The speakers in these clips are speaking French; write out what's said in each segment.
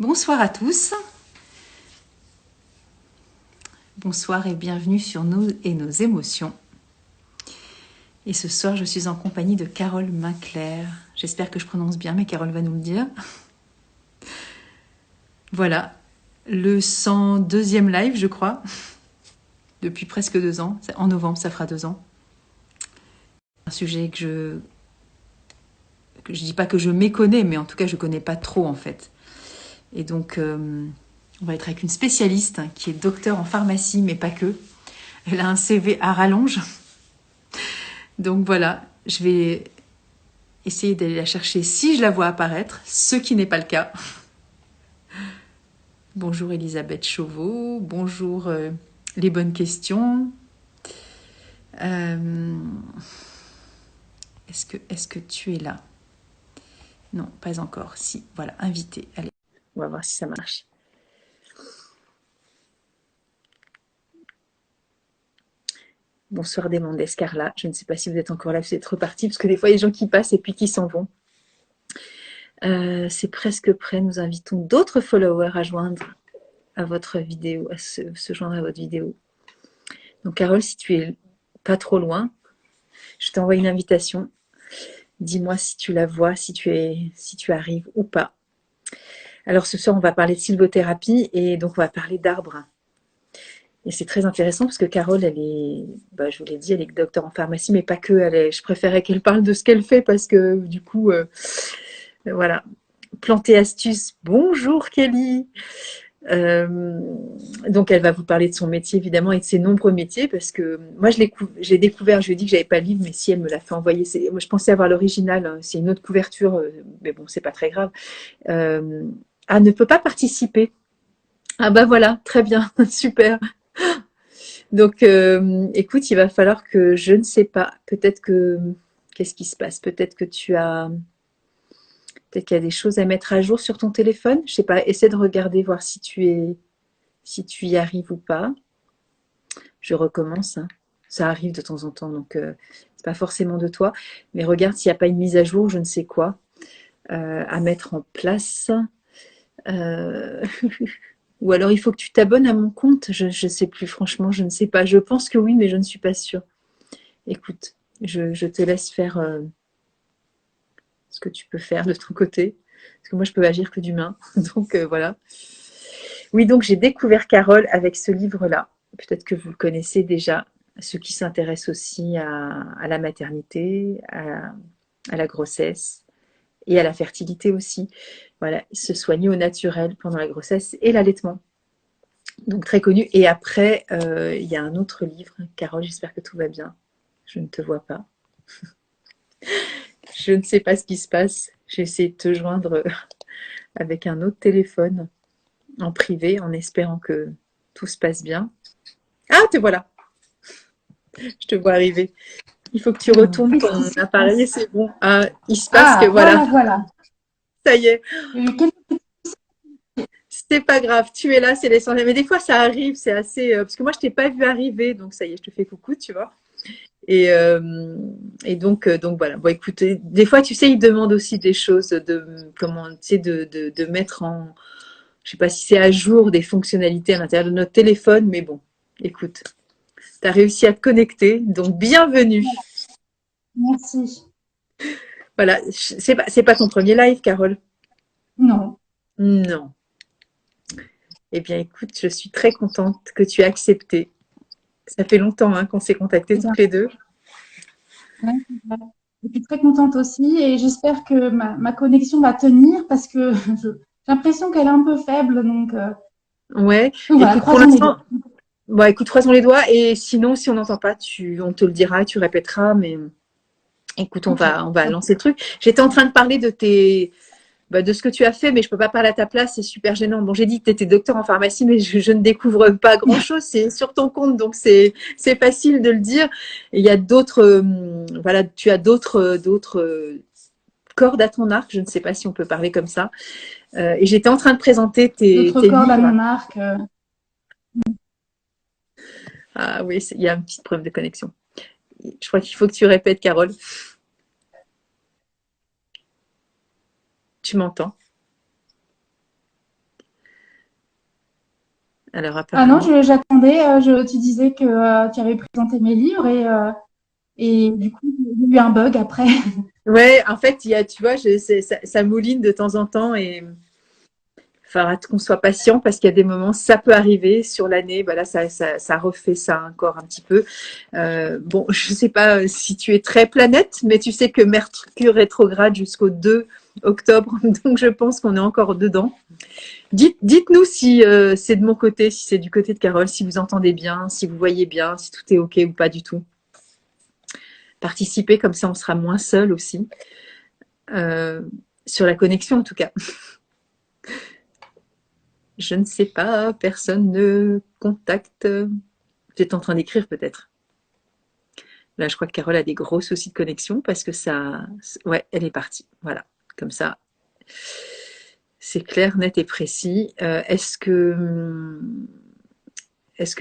Bonsoir à tous, bonsoir et bienvenue sur Nous et nos émotions. Et ce soir, je suis en compagnie de Carole Minclair. J'espère que je prononce bien, mais Carole va nous le dire. Voilà, le 102e live, je crois, depuis presque 2 ans. En novembre, ça fera 2 ans. Un sujet que je dis pas que je méconnais, mais en tout cas, je connais pas trop en fait. Et donc, on va être avec une spécialiste qui est docteur en pharmacie, mais pas que. Elle a un CV à rallonge. Donc voilà, je vais essayer d'aller la chercher si je la vois apparaître, ce qui n'est pas le cas. Bonjour Elisabeth Chauveau, bonjour les bonnes questions. Est-ce que tu es là? Non, pas encore. Si, voilà, invité. Allez, on va voir si ça marche. Bonsoir Démon d'Escarlat. Je ne sais pas si vous êtes encore là, vous êtes repartis, parce que des fois, il y a des gens qui passent et puis qui s'en vont. C'est presque prêt. Nous invitons d'autres followers à joindre à votre vidéo, à se joindre à votre vidéo. Donc Carole, si tu es pas trop loin, je t'envoie une invitation. Dis-moi si tu la vois, si tu arrives ou pas. Alors ce soir, on va parler de sylvothérapie et donc on va parler d'arbres. Et c'est très intéressant parce que Carole, elle est, je vous l'ai dit, elle est docteur en pharmacie, mais pas que. Je préférais qu'elle parle de ce qu'elle fait parce que du coup, voilà. Plantes et astuces. Bonjour Kelly. Donc elle va vous parler de son métier évidemment et de ses nombreux métiers parce que moi j'ai découvert, je lui ai dit que j'avais pas le livre, mais si elle me l'a fait envoyer, moi je pensais avoir l'original, hein, c'est une autre couverture, mais bon c'est pas très grave. Ne peut pas participer. Ah bah voilà, très bien, super. Donc écoute, il va falloir que je ne sais pas, peut-être que qu'est-ce qui se passe, peut-être qu'il y a des choses à mettre à jour sur ton téléphone, je sais pas, essaie de regarder voir si tu y arrives ou pas. Je recommence, hein. Ça arrive de temps en temps, donc c'est pas forcément de toi. Mais regarde s'il n'y a pas une mise à jour, je ne sais quoi, à mettre en place. Euh, Ou alors il faut que tu t'abonnes à mon compte. Je ne sais plus, franchement, je ne sais pas. Je pense que oui, mais je ne suis pas sûre. Écoute, je te laisse faire ce que tu peux faire de ton côté. Parce que moi, je peux agir que d'humain. Donc voilà. Oui, donc j'ai découvert Carole avec ce livre-là. Peut-être que vous le connaissez déjà. Ceux qui s'intéressent aussi à la maternité, à la grossesse et à la fertilité aussi. Voilà, se soigner au naturel pendant la grossesse et l'allaitement. Donc très connu. Et après, il y a un autre livre. Carole, j'espère que tout va bien. Je ne te vois pas. Je ne sais pas ce qui se passe. J'ai essayé de te joindre avec un autre téléphone en privé en espérant que tout se passe bien. Ah, te voilà. Je te vois arriver. Il faut que tu retournes Qu'est-ce ton qui se appareil et passe? c'est bon. Ah, il se passe que Ah, voilà, voilà, voilà. ça y est. Quel- C'est pas grave, tu es là, c'est l'essentiel. Mais des fois, ça arrive, c'est assez. Parce que moi, je t'ai pas vu arriver, donc ça y est, je te fais coucou, tu vois. Et, euh, et donc voilà. Bon, écoutez, des fois, tu sais, ils demandent aussi des choses comment, tu sais, de mettre en, je sais pas si c'est à jour des fonctionnalités à l'intérieur de notre téléphone, mais bon, écoute, tu as réussi à te connecter, donc bienvenue. Merci. Voilà, c'est pas ton premier live, Carole? Non. Non. Eh bien, écoute, je suis très contente que tu aies accepté. Ça fait longtemps hein, qu'on s'est contactés Eh bien, toutes les deux. ouais, c'est vrai. Je suis très contente aussi et j'espère que ma connexion va tenir parce que j'ai l'impression qu'elle est un peu faible. Ouais, Donc voilà, écoute, pour croisons les doigts. l'instant, bon, écoute, croisons les doigts. Et sinon, si on n'entend pas, on te le dira, tu répéteras. Mais écoute, on Ok. va, on va lancer le truc. J'étais en train de parler de ce que tu as fait, mais je peux pas parler à ta place, c'est super gênant. Bon, j'ai dit que tu étais docteur en pharmacie, mais je ne découvre pas grand-chose. C'est sur ton compte, donc c'est facile de le dire. Et il y a d'autres, voilà, tu as d'autres cordes à ton arc. Je ne sais pas si on peut parler comme ça. Et j'étais en train de présenter tes, D'autres tes cordes à livres. mon arc. Ah oui, il y a un petit problème de connexion. Je crois qu'il faut que tu répètes, Carole. Tu m'entends? Alors Ah non, apparemment. j'attendais. Tu disais que tu avais présenté mes livres et du coup, il y a eu un bug après. Ouais, en fait, tu vois, ça mouline de temps en temps et il faudra qu'on soit patient parce qu'il y a des moments, ça peut arriver sur l'année. Bah là, ça refait ça encore un petit peu. Bon, je ne sais pas si tu es très planète, mais tu sais que Mercure rétrograde jusqu'au 2 octobre, donc je pense qu'on est encore dedans. Dites-nous si c'est de mon côté, si c'est du côté de Carole, si vous entendez bien, si vous voyez bien, si tout est OK ou pas du tout. Participez, comme ça on sera moins seul aussi, euh, sur la connexion en tout cas. Je ne sais pas, personne ne contacte. Vous êtes en train d'écrire peut-être. Là, je crois que Carole a des gros soucis de connexion parce que ça. Ouais, elle est partie. Voilà. Comme ça, c'est clair, net et précis. Est-ce que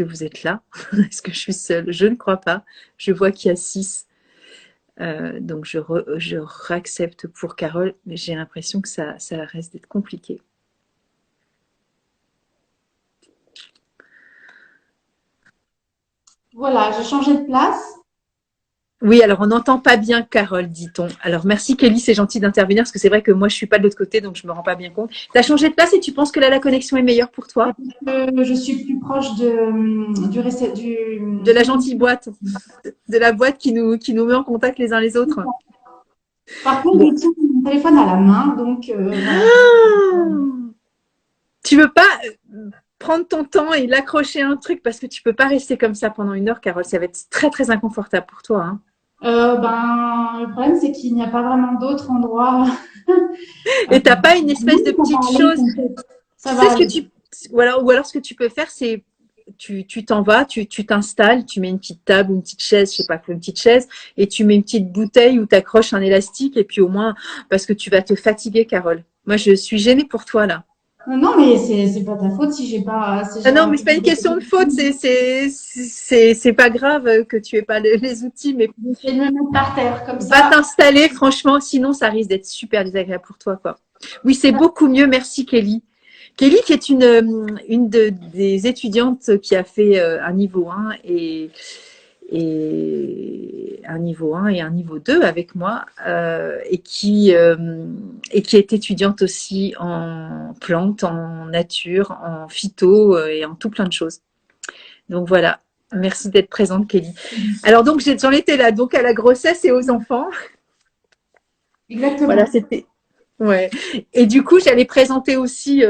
vous êtes là? Est-ce que je suis seule? Je ne crois pas. Je vois qu'il y a 6. Donc, je réaccepte pour Carole, mais j'ai l'impression que ça reste d'être compliqué. Voilà, j'ai changé de place. Oui, alors on n'entend pas bien Carole, dit-on. Alors merci Kelly, c'est gentil d'intervenir parce que c'est vrai que moi je suis pas de l'autre côté donc je me rends pas bien compte. Tu as changé de place et tu penses que là la connexion est meilleure pour toi? Je suis plus proche De la du gentille boîte, de la boîte qui nous met en contact les uns les autres. Par contre, Bon. je tiens mon téléphone à la main, donc voilà. Ah, tu veux pas prendre ton temps et l'accrocher à un truc parce que tu peux pas rester comme ça pendant 1 heure, Carole. Ça va être très très inconfortable pour toi. Hein. Le problème, c'est qu'il n'y a pas vraiment d'autres endroits. Et t'as pas une Oui, espèce de ça va petite aller, chose. t'inquiète. Tu Ça va sais ce que aller. tu ou alors ce que tu peux faire, c'est tu t'en vas, tu t'installes, tu mets une petite table, une petite chaise, je sais pas, une petite chaise, et tu mets une petite bouteille où tu accroches un élastique, et puis au moins, parce que tu vas te fatiguer, Carole. Moi, je suis gênée pour toi, là. Non, mais c'est pas ta faute si Ah j'ai non, un mais peu c'est pas une question de faute, c'est pas grave que tu aies pas les outils, mais j'essaie de me mettre par terre, comme va ça. t'installer, franchement, sinon ça risque d'être super désagréable pour toi, quoi. Oui, c'est beaucoup mieux, merci Kelly. Kelly, qui est des étudiantes qui a fait un niveau 1 et un niveau 1 et un niveau 2 avec moi, et qui est étudiante aussi en plantes, en nature, en phyto et en tout plein de choses. Donc voilà, merci d'être présente, Kelly. Alors donc j'en étais là, donc à la grossesse et aux enfants. Voilà, Exactement. c'était. Ouais. Et du coup, j'allais présenter aussi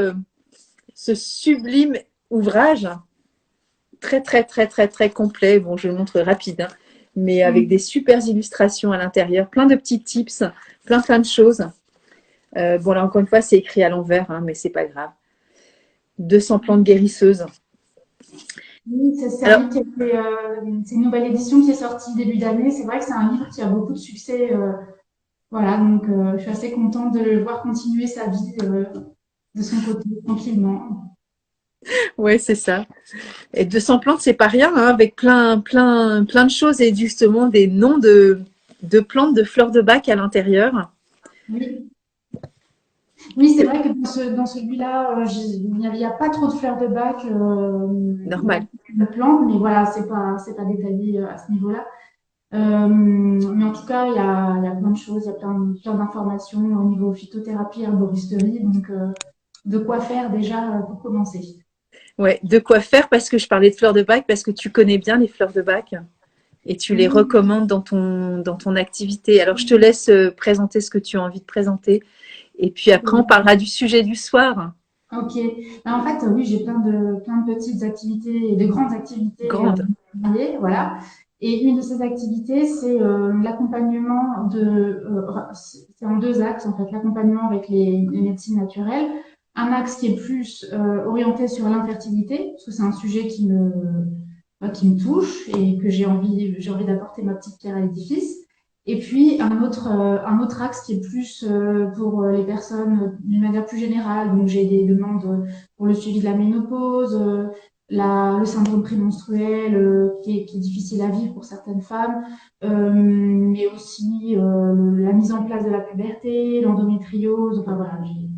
ce sublime ouvrage, très, très, très, très, très complet. Bon, je le montre rapide, hein, mais avec des super illustrations à l'intérieur, plein de petits tips, plein, plein de choses. Bon, là, encore une fois, c'est écrit à l'envers, hein, mais c'est pas grave. 200 plantes guérisseuses. Oui, c'est un Alors, livre c'est une nouvelle édition qui est sortie début d'année. C'est vrai que c'est un livre qui a beaucoup de succès. Voilà, donc je suis assez contente de le voir continuer sa vie de son côté tranquillement. ouais, c'est ça. Et 200 plantes, c'est pas rien, hein, avec plein, plein, plein de choses et justement des noms de plantes, de fleurs de bac à l'intérieur. Oui. Oui, c'est vrai que dans celui-là, il y a pas trop de fleurs de bac. Il y a Normal. quelques plantes, mais voilà, c'est pas détaillé à ce niveau-là. Mais en tout cas, il y a plein de choses, il y a plein d'informations au niveau phytothérapie, herboristerie, donc de quoi faire déjà pour commencer. Ouais, de quoi faire parce que je parlais de fleurs de bac, parce que tu connais bien les fleurs de bac et tu les Oui, recommandes dans ton activité. Alors, je te laisse présenter ce que tu as envie de présenter et puis après, on parlera du sujet du soir. ok. Ben, en fait, oui, j'ai plein de petites activités et de grandes activités Grande. variées, voilà. Et une de ces activités, c'est l'accompagnement c'est en deux axes, en fait, l'accompagnement avec les médecines naturelles. Un axe qui est plus orienté sur l'infertilité, parce que c'est un sujet qui me touche et que j'ai envie d'apporter ma petite pierre à l'édifice. Et puis un autre axe qui est plus pour les personnes d'une manière plus générale. Donc j'ai des demandes pour le suivi de la ménopause, le syndrome prémenstruel qui est difficile à vivre pour certaines femmes, mais aussi la mise en place de la puberté, l'endométriose. Enfin voilà, j'ai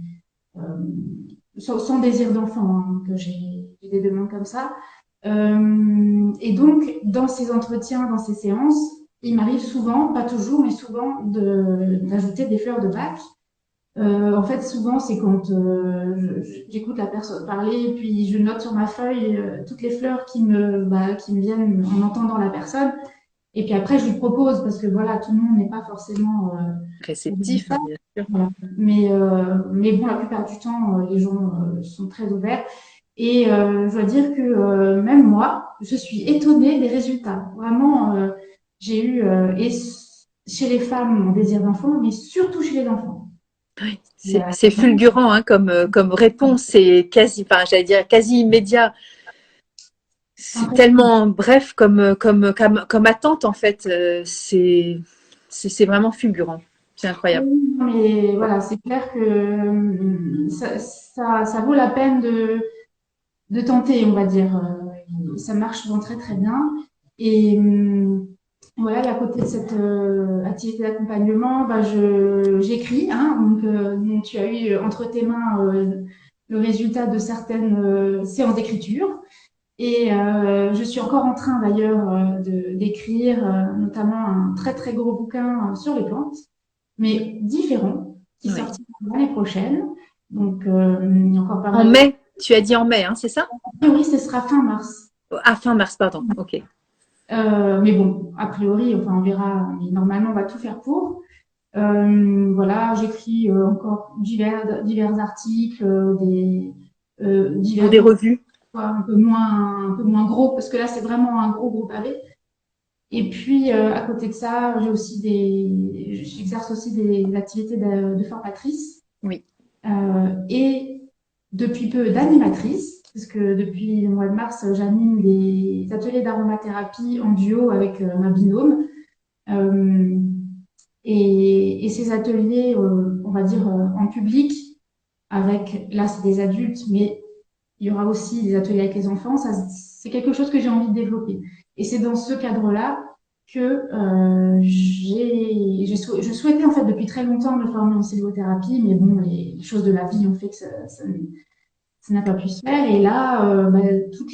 sans désir d'enfant hein, que j'ai des demandes comme ça. Et donc, dans ces entretiens, dans ces séances, il m'arrive souvent, pas toujours, mais souvent, d'ajouter des fleurs de bac. En fait, souvent, c'est quand j'écoute la personne parler, puis je note sur ma feuille toutes les fleurs qui me viennent en entendant la personne. Et puis après, je lui propose, parce que voilà, tout le monde n'est pas forcément ouvert Réceptif, à hein, ça. bien sûr. Voilà. Mais bon, la plupart du temps, les gens sont très ouverts. Et je dois dire que même moi, je suis étonnée des résultats. Vraiment, j'ai eu, chez les femmes, mon désir d'enfant, mais surtout chez les enfants. Oui, Il y a c'est vraiment fulgurant hein, comme réponse, c'est quasi, enfin, j'allais dire quasi immédiat. C'est impressionnant. tellement bref comme attente en fait. C'est vraiment fulgurant. C'est incroyable. Oui, mais voilà, c'est clair que ça vaut la peine de tenter, on va dire. Ça marche souvent très très bien. Et voilà, et à côté de cette activité d'accompagnement, bah, j'écris. Hein, donc tu as eu entre tes mains le résultat de certaines séances d'écriture. Et je suis encore en train d'ailleurs d'écrire notamment un très très gros bouquin sur les plantes, mais différent, qui Oui. sortira l'année prochaine. Donc il y a encore pas En mal de... mai, tu as dit en mai, hein, c'est ça? A priori, ce sera fin mars. Ah, fin mars, pardon. Ok. Mais bon, a priori, enfin on verra, mais normalement on va tout faire pour. Voilà, j'écris encore divers articles, Pour divers des revues. quoi, un peu moins gros, parce que là c'est vraiment un gros gros pavé. Et puis à côté de ça, j'exerce aussi des activités de formatrice Oui. et depuis peu d'animatrice, parce que depuis le mois de mars, j'anime des ateliers d'aromathérapie en duo avec ma binôme. Euh, et ces ateliers, on va dire en public, avec, là c'est des adultes, mais il y aura aussi des ateliers avec les enfants, ça, c'est quelque chose que j'ai envie de développer. Et c'est dans ce cadre-là que je souhaitais en fait depuis très longtemps me former en sylvothérapie, mais bon, les choses de la vie ont fait que ça n'a pas pu se faire. Et là, bah, tous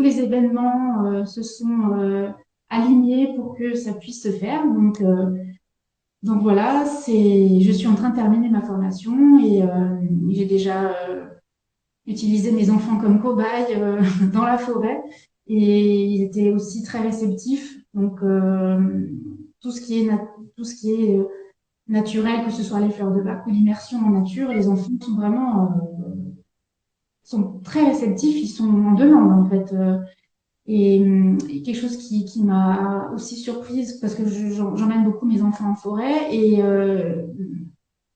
les événements se sont alignés pour que ça puisse se faire. Donc voilà, je suis en train de terminer ma formation et j'ai déjà utilisé mes enfants comme cobayes dans la forêt et ils étaient aussi très réceptifs. Donc tout ce qui est, tout ce qui est naturel, que ce soit les fleurs de bac ou l'immersion en nature, les enfants sont vraiment sont très réceptifs, ils sont en demande en fait. Et quelque chose qui m'a aussi surprise, parce que j'emmène beaucoup mes enfants en forêt, et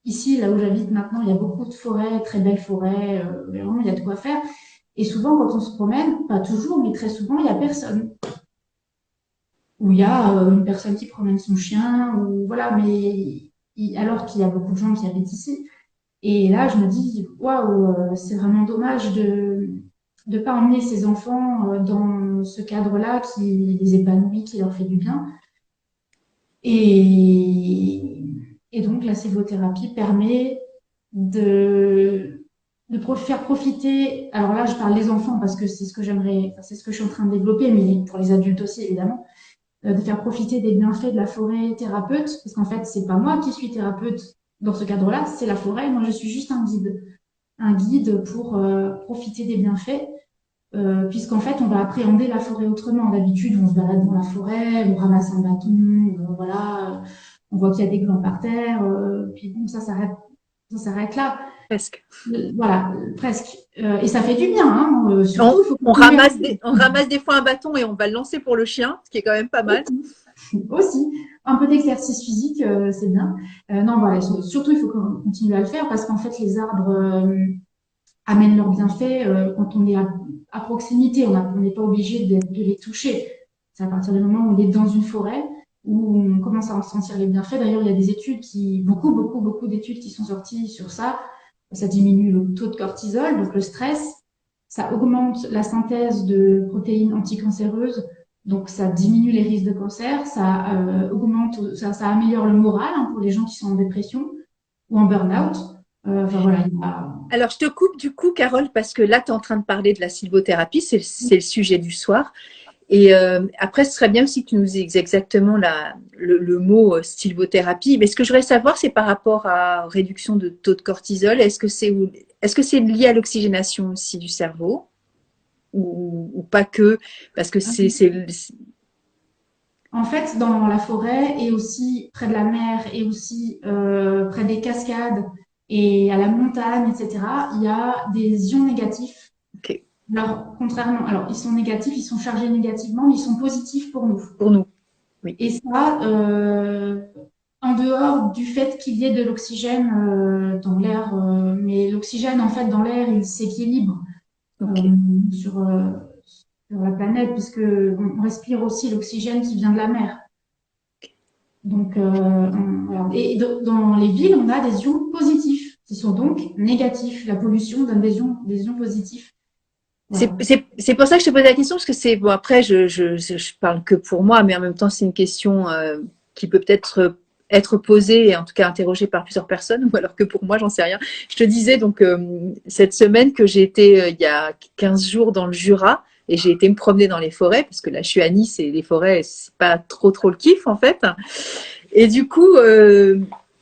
ici, là où j'habite maintenant, il y a beaucoup de forêts, très belles forêts, vraiment, il y a de quoi faire. Et souvent, quand on se promène, pas toujours, mais très souvent, il y a personne. Ou il y a une personne qui promène son chien, ou voilà, mais alors qu'il y a beaucoup de gens qui habitent ici. Et là, je me dis, waouh, c'est vraiment dommage de ne pas emmener ces enfants dans ce cadre-là qui les épanouit, qui leur fait du bien. Et, et donc, la sylvothérapie permet faire profiter. Alors là, je parle des enfants parce que c'est ce que j'aimerais, enfin, c'est ce que je suis en train de développer, mais pour les adultes aussi, évidemment, de faire profiter des bienfaits de la forêt thérapeute, parce qu'en fait, c'est pas moi qui suis thérapeute dans ce cadre-là, c'est la forêt. Moi, je suis juste un guide pour profiter des bienfaits, puisqu'en fait, on va appréhender la forêt autrement. D'habitude, on se balade dans la forêt, on ramasse un bâton, voilà, on voit qu'il y a des glands par terre, puis bon, ça s'arrête là. Presque. Voilà, presque. Et ça fait du bien, hein. On, Surtout, il faut on continuer à ramasse on ramasse des fois un bâton et on va le lancer pour le chien, ce qui est quand même pas mal. aussi. Un peu d'exercice physique, c'est bien. Non, voilà, surtout, il faut continuer à le faire parce qu'en fait, les arbres amènent leurs bienfaits quand on est à proximité. On n'est pas obligé de les toucher. C'est à partir du moment où on est dans une forêt où on commence à en sentir les bienfaits. D'ailleurs, il y a des études beaucoup d'études qui sont sorties sur ça. Ça diminue le taux de cortisol, donc le stress. Ça augmente la synthèse de protéines anticancéreuses, donc ça diminue les risques de cancer. Ça améliore le moral hein, pour les gens qui sont en dépression ou en burn-out. Enfin voilà, il y a... Alors, je te coupe du coup, Carole, parce que là, tu es en train de parler de la sylvothérapie, c'est le sujet du soir. Et après, ce serait bien si tu nous dises exactement le mot sylvothérapie. Mais ce que je voudrais savoir, c'est par rapport à réduction de taux de cortisol. Est-ce que c'est lié à l'oxygénation aussi du cerveau ou pas que? Parce que En fait, dans la forêt et aussi près de la mer et aussi près des cascades et à la montagne, etc., il y a des ions négatifs. ok, Alors, contrairement, alors ils sont négatifs, ils sont chargés négativement, mais ils sont positifs pour nous. pour nous. Oui. Et ça, en dehors du fait qu'il y ait de l'oxygène dans l'air, mais l'oxygène, en fait, dans l'air, il s'équilibre Ok. euh, sur, euh, sur la planète, puisque on respire aussi l'oxygène qui vient de la mer. Donc, voilà. Et dans les villes, on a des ions positifs, qui sont donc négatifs. La pollution donne des ions positifs. C'est Voilà. c'est- c'est pour ça que je te pose la question, parce que c'est bon, après, je parle que pour moi, mais en même temps, c'est une question qui peut peut-être être posée et en tout cas interrogée par plusieurs personnes, ou alors que pour moi, j'en sais rien. Je te disais donc cette semaine que j'ai été il y a 15 jours dans le Jura et j'ai été me promener dans les forêts, parce que là, je suis à Nice et les forêts, c'est pas trop le kiff en fait. Et du coup,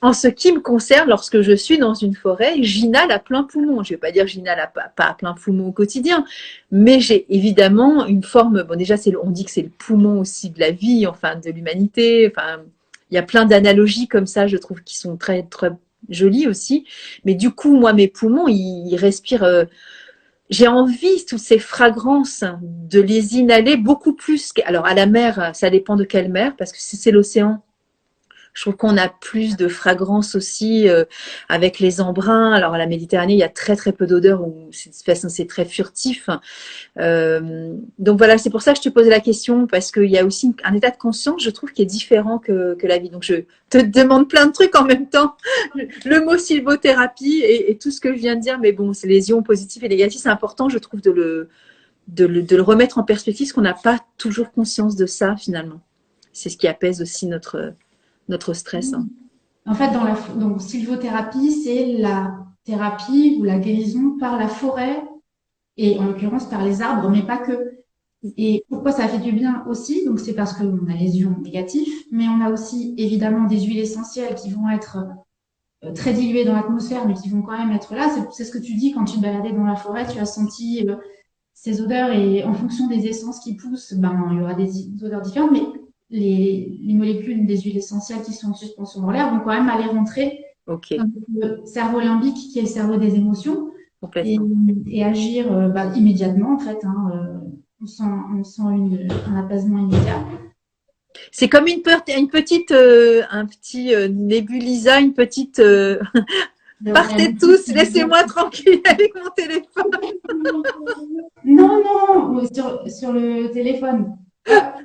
en ce qui me concerne, lorsque je suis dans une forêt, j'inhale à plein poumon. Je ne vais pas dire j'inhale pas à plein poumon au quotidien, mais j'ai évidemment une forme. Bon, déjà, on dit que c'est le poumon aussi de la vie, enfin de l'humanité. Enfin, il y a plein d'analogies comme ça, je trouve, qui sont très très jolies aussi. Mais du coup, moi, mes poumons, ils respirent. J'ai envie toutes ces fragrances de les inhaler beaucoup plus. Alors à la mer, ça dépend de quelle mer, parce que si c'est l'océan, je trouve qu'on a plus de fragrance aussi avec les embruns. Alors à la Méditerranée, il y a très très peu d'odeurs où c'est très furtif. Donc voilà, c'est pour ça que je te posais la question parce qu'il y a aussi un état de conscience, je trouve, qui est différent que la vie. Donc je te demande plein de trucs en même temps. Le mot sylvothérapie et tout ce que je viens de dire, mais bon, c'est les ions positifs et négatifs, c'est important, je trouve, de le remettre en perspective, parce qu'on n'a pas toujours conscience de ça finalement. C'est ce qui apaise aussi notre stress. Hein. En fait, donc, sylvothérapie, c'est la thérapie ou la guérison par la forêt et en l'occurrence par les arbres, mais pas que. Et pourquoi ça fait du bien aussi? Donc, c'est parce qu'on a les ions négatifs, mais on a aussi évidemment des huiles essentielles qui vont être très diluées dans l'atmosphère, mais qui vont quand même être là. C'est ce que tu dis quand tu te baladais dans la forêt, tu as senti ces odeurs et en fonction des essences qui poussent, ben, il y aura des odeurs différentes, mais les molécules des huiles essentielles qui sont en suspension dans l'air vont quand même aller rentrer Ok, dans le cerveau limbique, qui est le cerveau des émotions, et, complètement. et agir bah, immédiatement, en fait. Hein, on sent un apaisement immédiat. C'est comme une petite, un petit nébulisa, une petite. Partez tous, laissez-moi tranquille avec mon téléphone. Non, non, sur le téléphone.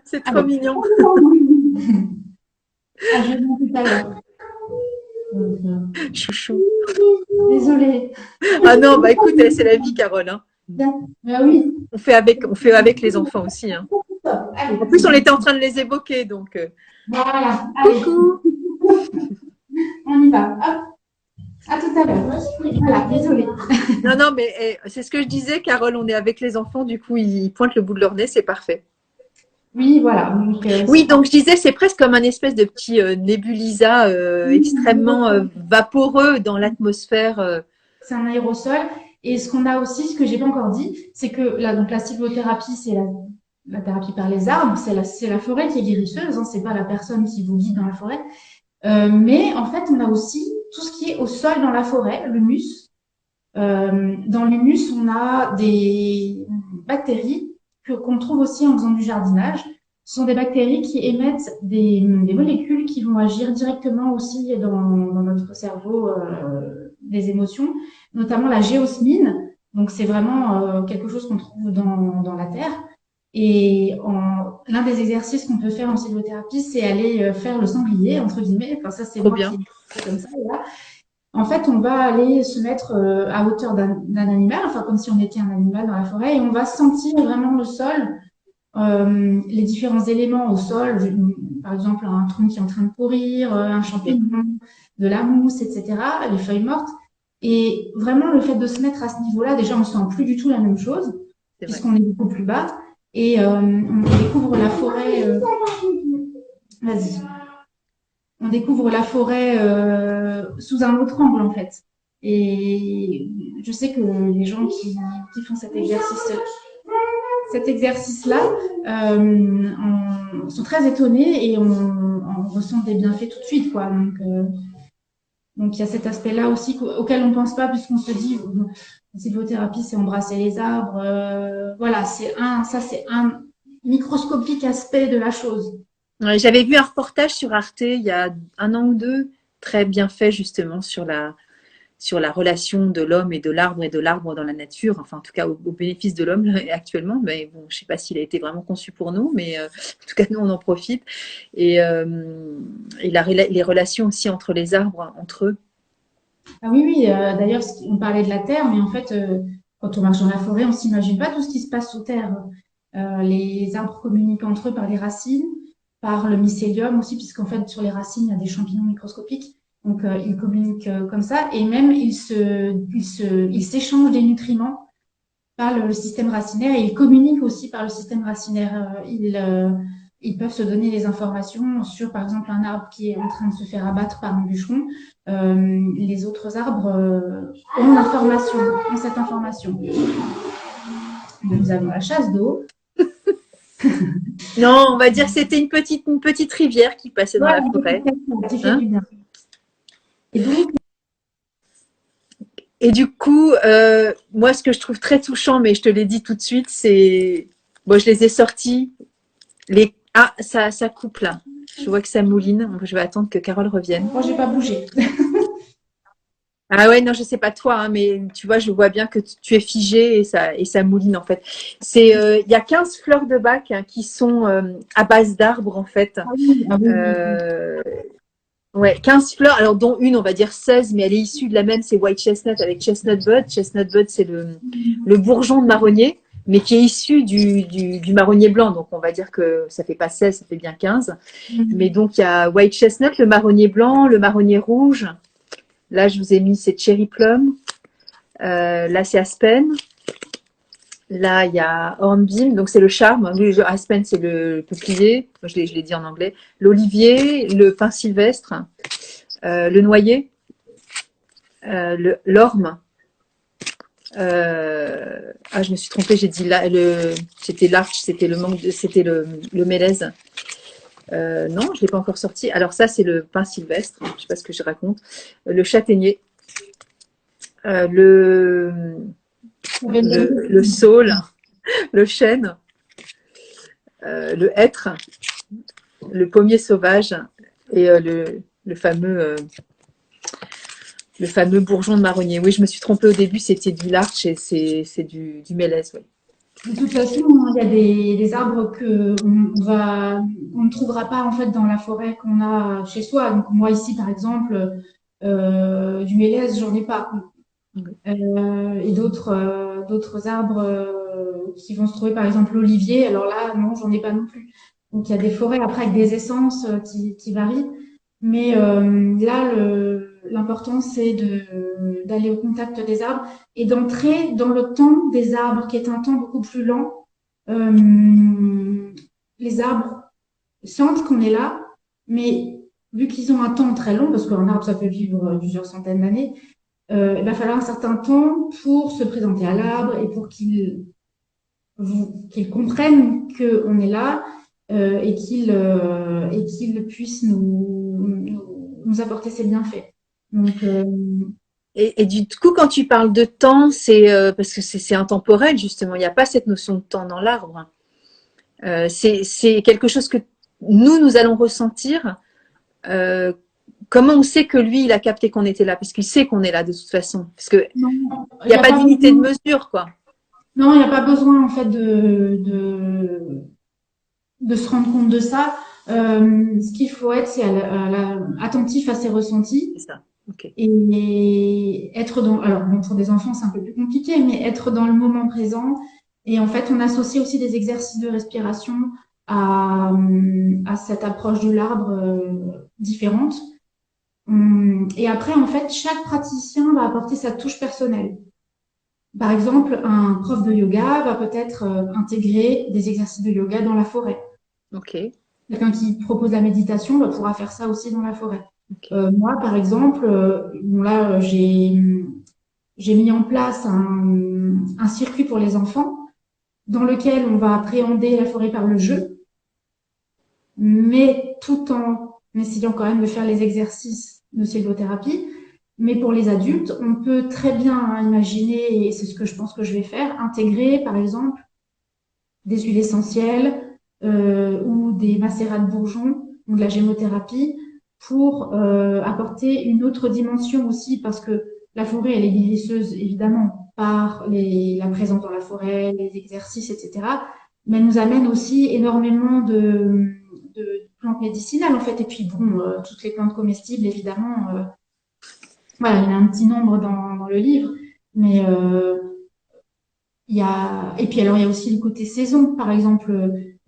C'est trop Allez. mignon. Ah, je vais tout à l'heure. Chouchou. Désolée. Ah non, bah écoute, c'est la vie, Carole. Hein. Bah oui. On fait avec les enfants aussi. Hein. Allez. En plus, on était en train de les évoquer, donc. Voilà. Allez. Coucou. On y va. Hop. À tout à l'heure. Voilà, désolée. Non, non, mais c'est ce que je disais, Carole. On est avec les enfants, du coup, ils pointent le bout de leur nez, c'est parfait. Oui, voilà. Donc, Oui, donc je disais, c'est presque comme un espèce de petit nébulisa extrêmement vaporeux dans l'atmosphère. c'est un aérosol. Et ce qu'on a aussi, ce que j'ai pas encore dit, c'est que donc la sylvothérapie, c'est la thérapie par les arbres, c'est la forêt qui est guérisseuse, hein, c'est pas la personne qui vous guide dans la forêt. Mais en fait, on a aussi tout ce qui est au sol dans la forêt, l'humus. Dans l'humus, on a des bactéries qu'on trouve aussi en faisant du jardinage. Ce sont des bactéries qui émettent des molécules qui vont agir directement aussi dans notre cerveau des émotions, notamment la géosmine. Donc, c'est vraiment quelque chose qu'on trouve dans la terre. Et l'un des exercices qu'on peut faire en sylvothérapie, c'est aller faire le sanglier, entre guillemets. Enfin, ça, c'est Trop moi bien. qui fais comme ça. Là. En fait, on va aller se mettre à hauteur d'un animal, enfin comme si on était un animal dans la forêt, et on va sentir vraiment le sol, les différents éléments au sol, par exemple un tronc qui est en train de pourrir, un Ok. champignon, de la mousse, etc., les feuilles mortes. Et vraiment, le fait de se mettre à ce niveau-là, déjà, on sent plus du tout la même chose, c'est vrai. puisqu'on est beaucoup plus bas. Et on découvre la forêt. Vas-y. On découvre la forêt sous un autre angle, en fait. Et je sais que les gens qui font cet exercice-là sont très étonnés et on ressent des bienfaits tout de suite, quoi. Donc il y a cet aspect-là aussi auquel on ne pense pas puisqu'on se dit la sylvothérapie, c'est embrasser les arbres. Voilà, c'est un microscopique aspect de la chose. Ouais, j'avais vu un reportage sur Arte il y a un an ou deux, très bien fait justement sur la relation de l'homme et de l'arbre dans la nature, enfin en tout cas au bénéfice de l'homme actuellement. Mais bon, je sais pas s'il a été vraiment conçu pour nous, mais en tout cas nous on en profite. Et, les relations aussi entre les arbres, entre eux. Ah oui, oui, d'ailleurs, on parlait de la terre, mais en fait, quand on marche dans la forêt, on s'imagine pas tout ce qui se passe sous terre. Les arbres communiquent entre eux par les racines, par le mycélium aussi, puisqu'en fait, sur les racines, il y a des champignons microscopiques. Donc, ils communiquent comme ça, et même ils s'échangent des nutriments par le système racinaire, et ils communiquent aussi par le système racinaire. Ils peuvent se donner des informations sur, par exemple, un arbre qui est en train de se faire abattre par un bûcheron. Les autres arbres ont l'information, ont cette information. Nous avons la chasse d'eau. Non, on va dire que c'était une petite rivière qui passait dans Voilà, la forêt. qui fait Hein. du bien. Et donc, Et du coup, moi, ce que je trouve très touchant, mais je te l'ai dit tout de suite, c'est. Bon, je les ai sortis. Ah, ça coupe là. Je vois que ça mouline. Je vais attendre que Carole revienne. moi, j'ai pas bougé. Ah ouais, non, je sais pas toi, hein, mais tu vois, je vois bien que tu es figé et ça mouline en fait. Il y a 15 fleurs de bac hein, qui sont à base d'arbres en fait. Ah oui, ah oui, oui, oui. Euh, ouais, 15 fleurs, alors dont une, on va dire 16, mais elle est issue de la même, c'est White Chestnut avec Chestnut Bud. Chestnut Bud, c'est le bourgeon de marronnier, mais qui est issu du marronnier blanc. Donc on va dire que ça fait pas 16, ça fait bien 15. Mais donc il y a White Chestnut, le marronnier blanc, le marronnier rouge. Là, je vous ai mis, c'est Cherry Plum. Là, c'est Aspen. Là, il y a Hornbeam, donc c'est le charme. Oui, Aspen, c'est le peuplier. Je l'ai dit en anglais. L'olivier, le pin sylvestre, le noyer, l'orme. Je me suis trompée, j'ai dit là, c'était l'arche, c'était c'était le mélèze. Non, je ne l'ai pas encore sorti. Alors ça, c'est le pin sylvestre. Je ne sais pas ce que je raconte. Le châtaignier, le saule, le chêne, le hêtre, le pommier sauvage et le fameux bourgeon de marronnier. Oui, je me suis trompée au début, c'était du larch et c'est du mélèze. Oui. De toute façon, il y a des arbres on ne trouvera pas en fait dans la forêt qu'on a chez soi. Donc moi ici, par exemple, du mélèze, j'en ai pas. Et d'autres arbres qui vont se trouver, par exemple l'olivier. Alors là, non, j'en ai pas non plus. Donc il y a des forêts après avec des essences qui varient. Mais là, l'important, c'est d'aller au contact des arbres et d'entrer dans le temps des arbres, qui est un temps beaucoup plus lent. Les arbres sentent qu'on est là, mais vu qu'ils ont un temps très long, parce qu'un arbre, ça peut vivre plusieurs centaines d'années, il va falloir un certain temps pour se présenter à l'arbre et pour qu'il comprenne qu'on est là et qu'il puisse nous apporter ses bienfaits. Donc, Et du coup, quand tu parles de temps, c'est parce que c'est intemporel, justement. Il n'y a pas cette notion de temps dans l'arbre. C'est quelque chose que nous allons ressentir. Euh, Comment on sait que lui, il a capté qu'on était là? Parce qu'il sait qu'on est là de toute façon. Parce qu'il non, il n'y n'y a a pas pas d'unité de besoin, mesure, quoi. non, il n'y a pas besoin en fait de se rendre compte de ça. Ce qu'il faut être, c'est attentif à ses ressentis C'est ça. Ok. et être alors bon, pour des enfants, c'est un peu plus compliqué, mais être dans le moment présent. Et en fait, on associe aussi des exercices de respiration à cette approche de l'arbre différente. Et après, en fait, chaque praticien va apporter sa touche personnelle. Par exemple, un prof de yoga va peut-être intégrer des exercices de yoga dans la forêt. Ok, Quelqu'un qui propose la méditation pourra faire ça aussi dans la forêt. ok. Moi, par exemple, bon là, j'ai mis en place un circuit pour les enfants dans lequel on va appréhender la forêt par le jeu, mais tout en essayant quand même de faire les exercices de sylvothérapie. Mais pour les adultes, on peut très bien imaginer, et c'est ce que je pense que je vais faire, intégrer par exemple des huiles essentielles ou des macérats de bourgeons ou de la gémothérapie pour apporter une autre dimension aussi, parce que la forêt, elle est guérisseuse évidemment par la présence dans la forêt, les exercices, etc. Mais elle nous amène aussi énormément de plantes médicinales en fait. Et puis bon, toutes les plantes comestibles évidemment. Voilà, il y en a un petit nombre dans le livre, mais et puis alors il y a aussi le côté saison. Par exemple,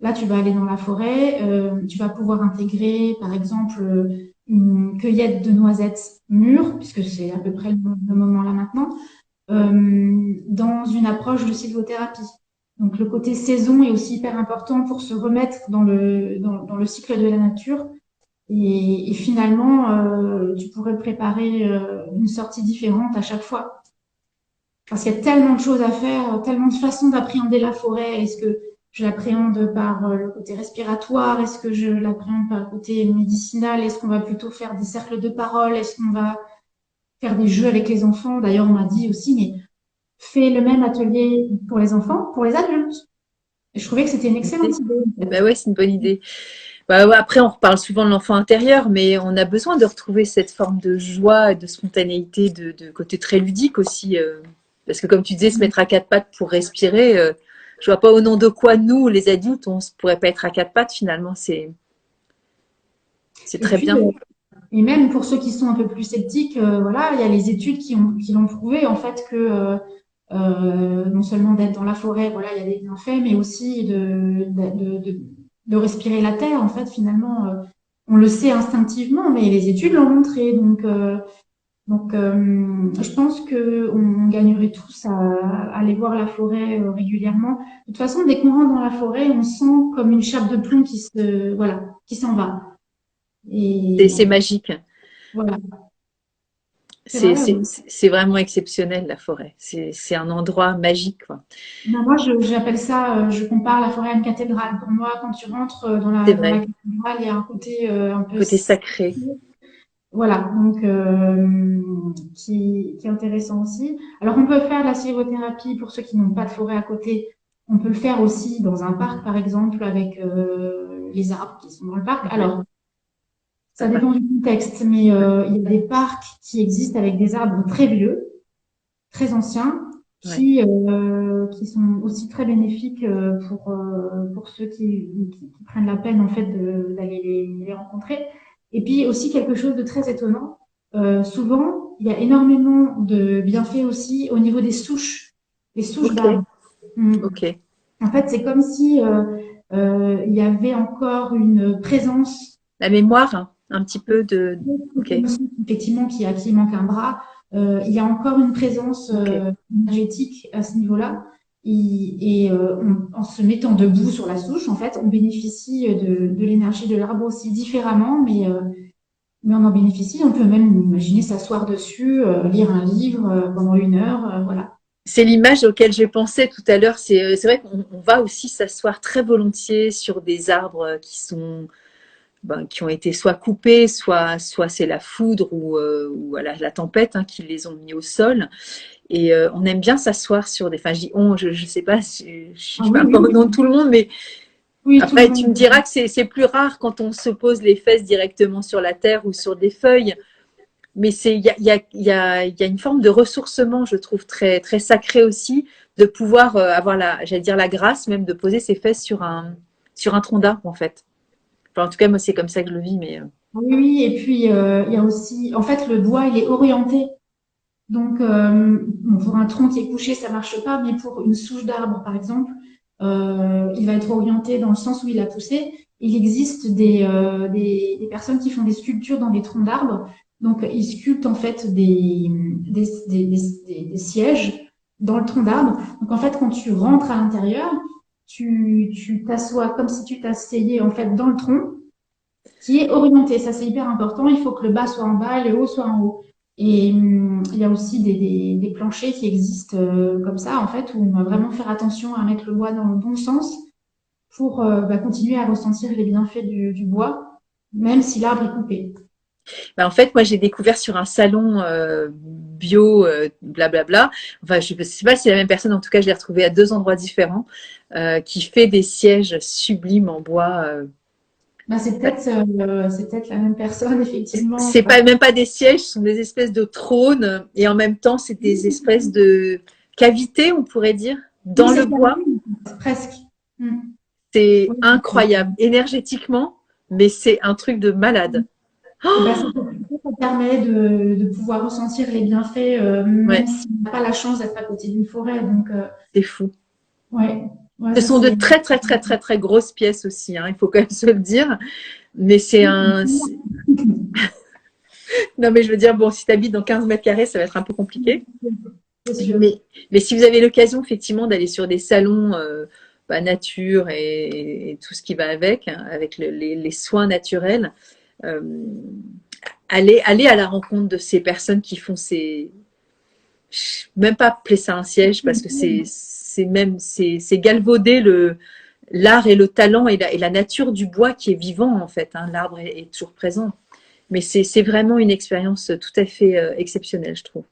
là tu vas aller dans la forêt, tu vas pouvoir intégrer par exemple une cueillette de noisettes mûres, puisque c'est à peu près le moment là maintenant, dans une approche de sylvothérapie. Donc le côté saison est aussi hyper important pour se remettre dans le cycle de la nature. Et finalement, tu pourrais préparer une sortie différente à chaque fois. Parce qu'il y a tellement de choses à faire, tellement de façons d'appréhender la forêt. Est-ce que je l'appréhende par le côté respiratoire? Est-ce que je l'appréhende par le côté médicinal? Est-ce qu'on va plutôt faire des cercles de parole? Est-ce qu'on va faire des jeux avec les enfants? D'ailleurs, on m'a dit aussi, mais fais le même atelier pour les enfants, pour les adultes. Et je trouvais que c'était une excellente idée, en Bah fait. ouais, c'est une bonne idée. Bah ouais, après, on reparle souvent de l'enfant intérieur, mais on a besoin de retrouver cette forme de joie, de spontanéité, de côté très ludique aussi. Parce que comme tu disais, se mettre à quatre pattes pour respirer, je vois pas au nom de quoi nous, les adultes, on ne pourrait pas être à quatre pattes finalement. C'est Et très puis, bien. et même pour ceux qui sont un peu plus sceptiques, voilà, il y a les études qui l'ont prouvé en fait que non seulement d'être dans la forêt, voilà, il y a des bienfaits, mais aussi de respirer la terre. En fait, finalement, on le sait instinctivement, mais les études l'ont montré. Donc, je pense que on gagnerait tous à aller voir la forêt régulièrement. De toute façon, dès qu'on rentre dans la forêt, on sent comme une chape de plomb voilà, qui s'en va. C'est Et magique. voilà. C'est vrai. C'est vraiment exceptionnel, la forêt. C'est un endroit magique, quoi. Ben, moi, j'appelle ça, je compare la forêt à une cathédrale. Pour moi, quand tu rentres C'est dans la vrai. cathédrale, il y a un côté un peu Côté sacré. voilà, donc qui est intéressant aussi. Alors, on peut faire de la sylvothérapie pour ceux qui n'ont pas de forêt à côté. On peut le faire aussi dans un parc, par exemple, avec les arbres qui sont dans le parc. Ouais, Alors, ça sympa. dépend du contexte, mais il y a des parcs qui existent avec des arbres très vieux, très anciens, Ouais. qui sont aussi très bénéfiques pour ceux qui prennent la peine en fait d'aller les rencontrer. Et puis aussi quelque chose de très étonnant, souvent il y a énormément de bienfaits aussi au niveau des souches, les souches Ok, d'arbres. Mm. ok. En fait, c'est comme si il y avait encore une présence La mémoire, hein, un petit peu de. Ok, effectivement qui manque un bras, il y a encore une présence ok. énergétique à ce niveau-là. En se mettant debout sur la souche, en fait, on bénéficie de l'énergie de l'arbre aussi différemment, mais on en bénéficie. On peut même imaginer s'asseoir dessus, lire un livre pendant 1 heure, voilà. C'est l'image auquel j'ai pensé tout à l'heure. C'est vrai qu'on va aussi s'asseoir très volontiers sur des arbres qui sont ben, qui ont été soit coupés, soit c'est la foudre ou la tempête hein, qui les ont mis au sol. Et on aime bien s'asseoir sur des. Enfin, je dis on, je sais pas, Ah je oui, parle oui, pas au nom de oui, tout le monde, mais oui, tout le après tu me monde. diras que c'est plus rare quand on se pose les fesses directement sur la terre ou sur des feuilles. Mais il y a une forme de ressourcement, je trouve, très, très sacré aussi, de pouvoir avoir j'allais dire la grâce même de poser ses fesses sur un tronc d'arbre, en fait. Enfin, en tout cas, moi, c'est comme ça que je le vis, mais Oui, oui, et puis il y a aussi, en fait, le bois, il est orienté. Donc, bon, pour un tronc qui est couché, ça marche pas, mais pour une souche d'arbre, par exemple, il va être orienté dans le sens où il a poussé. Il existe des personnes qui font des sculptures dans des troncs d'arbres Donc, ils sculptent en fait des sièges dans le tronc d'arbre. Donc, en fait, quand tu rentres à l'intérieur, tu t'assois comme si tu t'asseyais en fait dans le tronc qui est orienté. Ça, c'est hyper important. Il faut que le bas soit en bas et le haut soit en haut. Et il y a aussi des planchers qui existent comme ça, en fait, où on va vraiment faire attention à mettre le bois dans le bon sens pour continuer à ressentir les bienfaits du bois, même si l'arbre est coupé. Bah, en fait, moi, j'ai découvert sur un salon bio, blablabla. Enfin, je ne sais pas si c'est la même personne. En tout cas, je l'ai retrouvé à 2 endroits différents, qui fait des sièges sublimes en bois. Bah, c'est peut-être la même personne, effectivement. C'est pas même pas des sièges, ce sont des espèces de trônes et en même temps, c'est des espèces de cavités, on pourrait dire, Oui, dans c'est le ça, bois. presque. Mm. C'est Oui, incroyable, énergétiquement, mais c'est un truc de malade. et ben, Oh, ça permet de pouvoir ressentir les bienfaits, même ouais, si on n'a pas la chance d'être à côté d'une forêt. Donc, c'est fou. ouais, Ce ça sont de c'est. très très très très très grosses pièces aussi, hein, il faut quand même se le dire. Mais c'est un. Non, mais je veux dire, bon, si tu habites dans 15 mètres carrés, ça va être un peu compliqué. C'est sûr. Mais si vous avez l'occasion, effectivement, d'aller sur des salons nature et tout ce qui va avec, hein, avec les soins naturels, euh, allez à la rencontre de ces personnes qui font ces. Même pas appeler ça un siège, parce que c'est galvauder l'art et le talent et la nature du bois qui est vivant, en fait. Hein. L'arbre est toujours présent. Mais c'est vraiment une expérience tout à fait exceptionnelle, je trouve.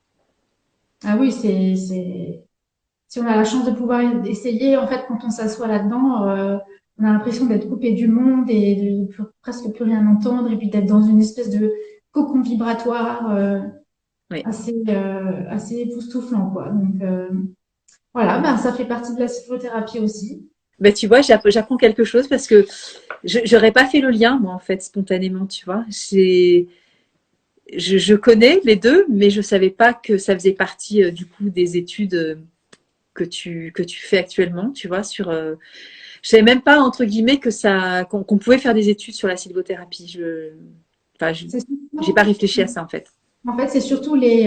Ah oui, si on a la chance de pouvoir essayer, en fait, quand on s'assoit là-dedans, on a l'impression d'être coupé du monde et de presque plus rien entendre, et puis d'être dans une espèce de cocon vibratoire Oui. assez époustouflant, quoi. Donc voilà, ben, ça fait partie de la sylvothérapie aussi. Ben, tu vois, j'apprends quelque chose parce que je n'aurais pas fait le lien, moi, en fait, spontanément, tu vois. Je connais les deux, mais je ne savais pas que ça faisait partie, du coup, des études que tu fais actuellement, tu vois, je savais même pas, entre guillemets, qu'on pouvait faire des études sur la sylvothérapie. Enfin, C'est j'ai pas surtout, réfléchi à ça, en fait. en fait, c'est surtout les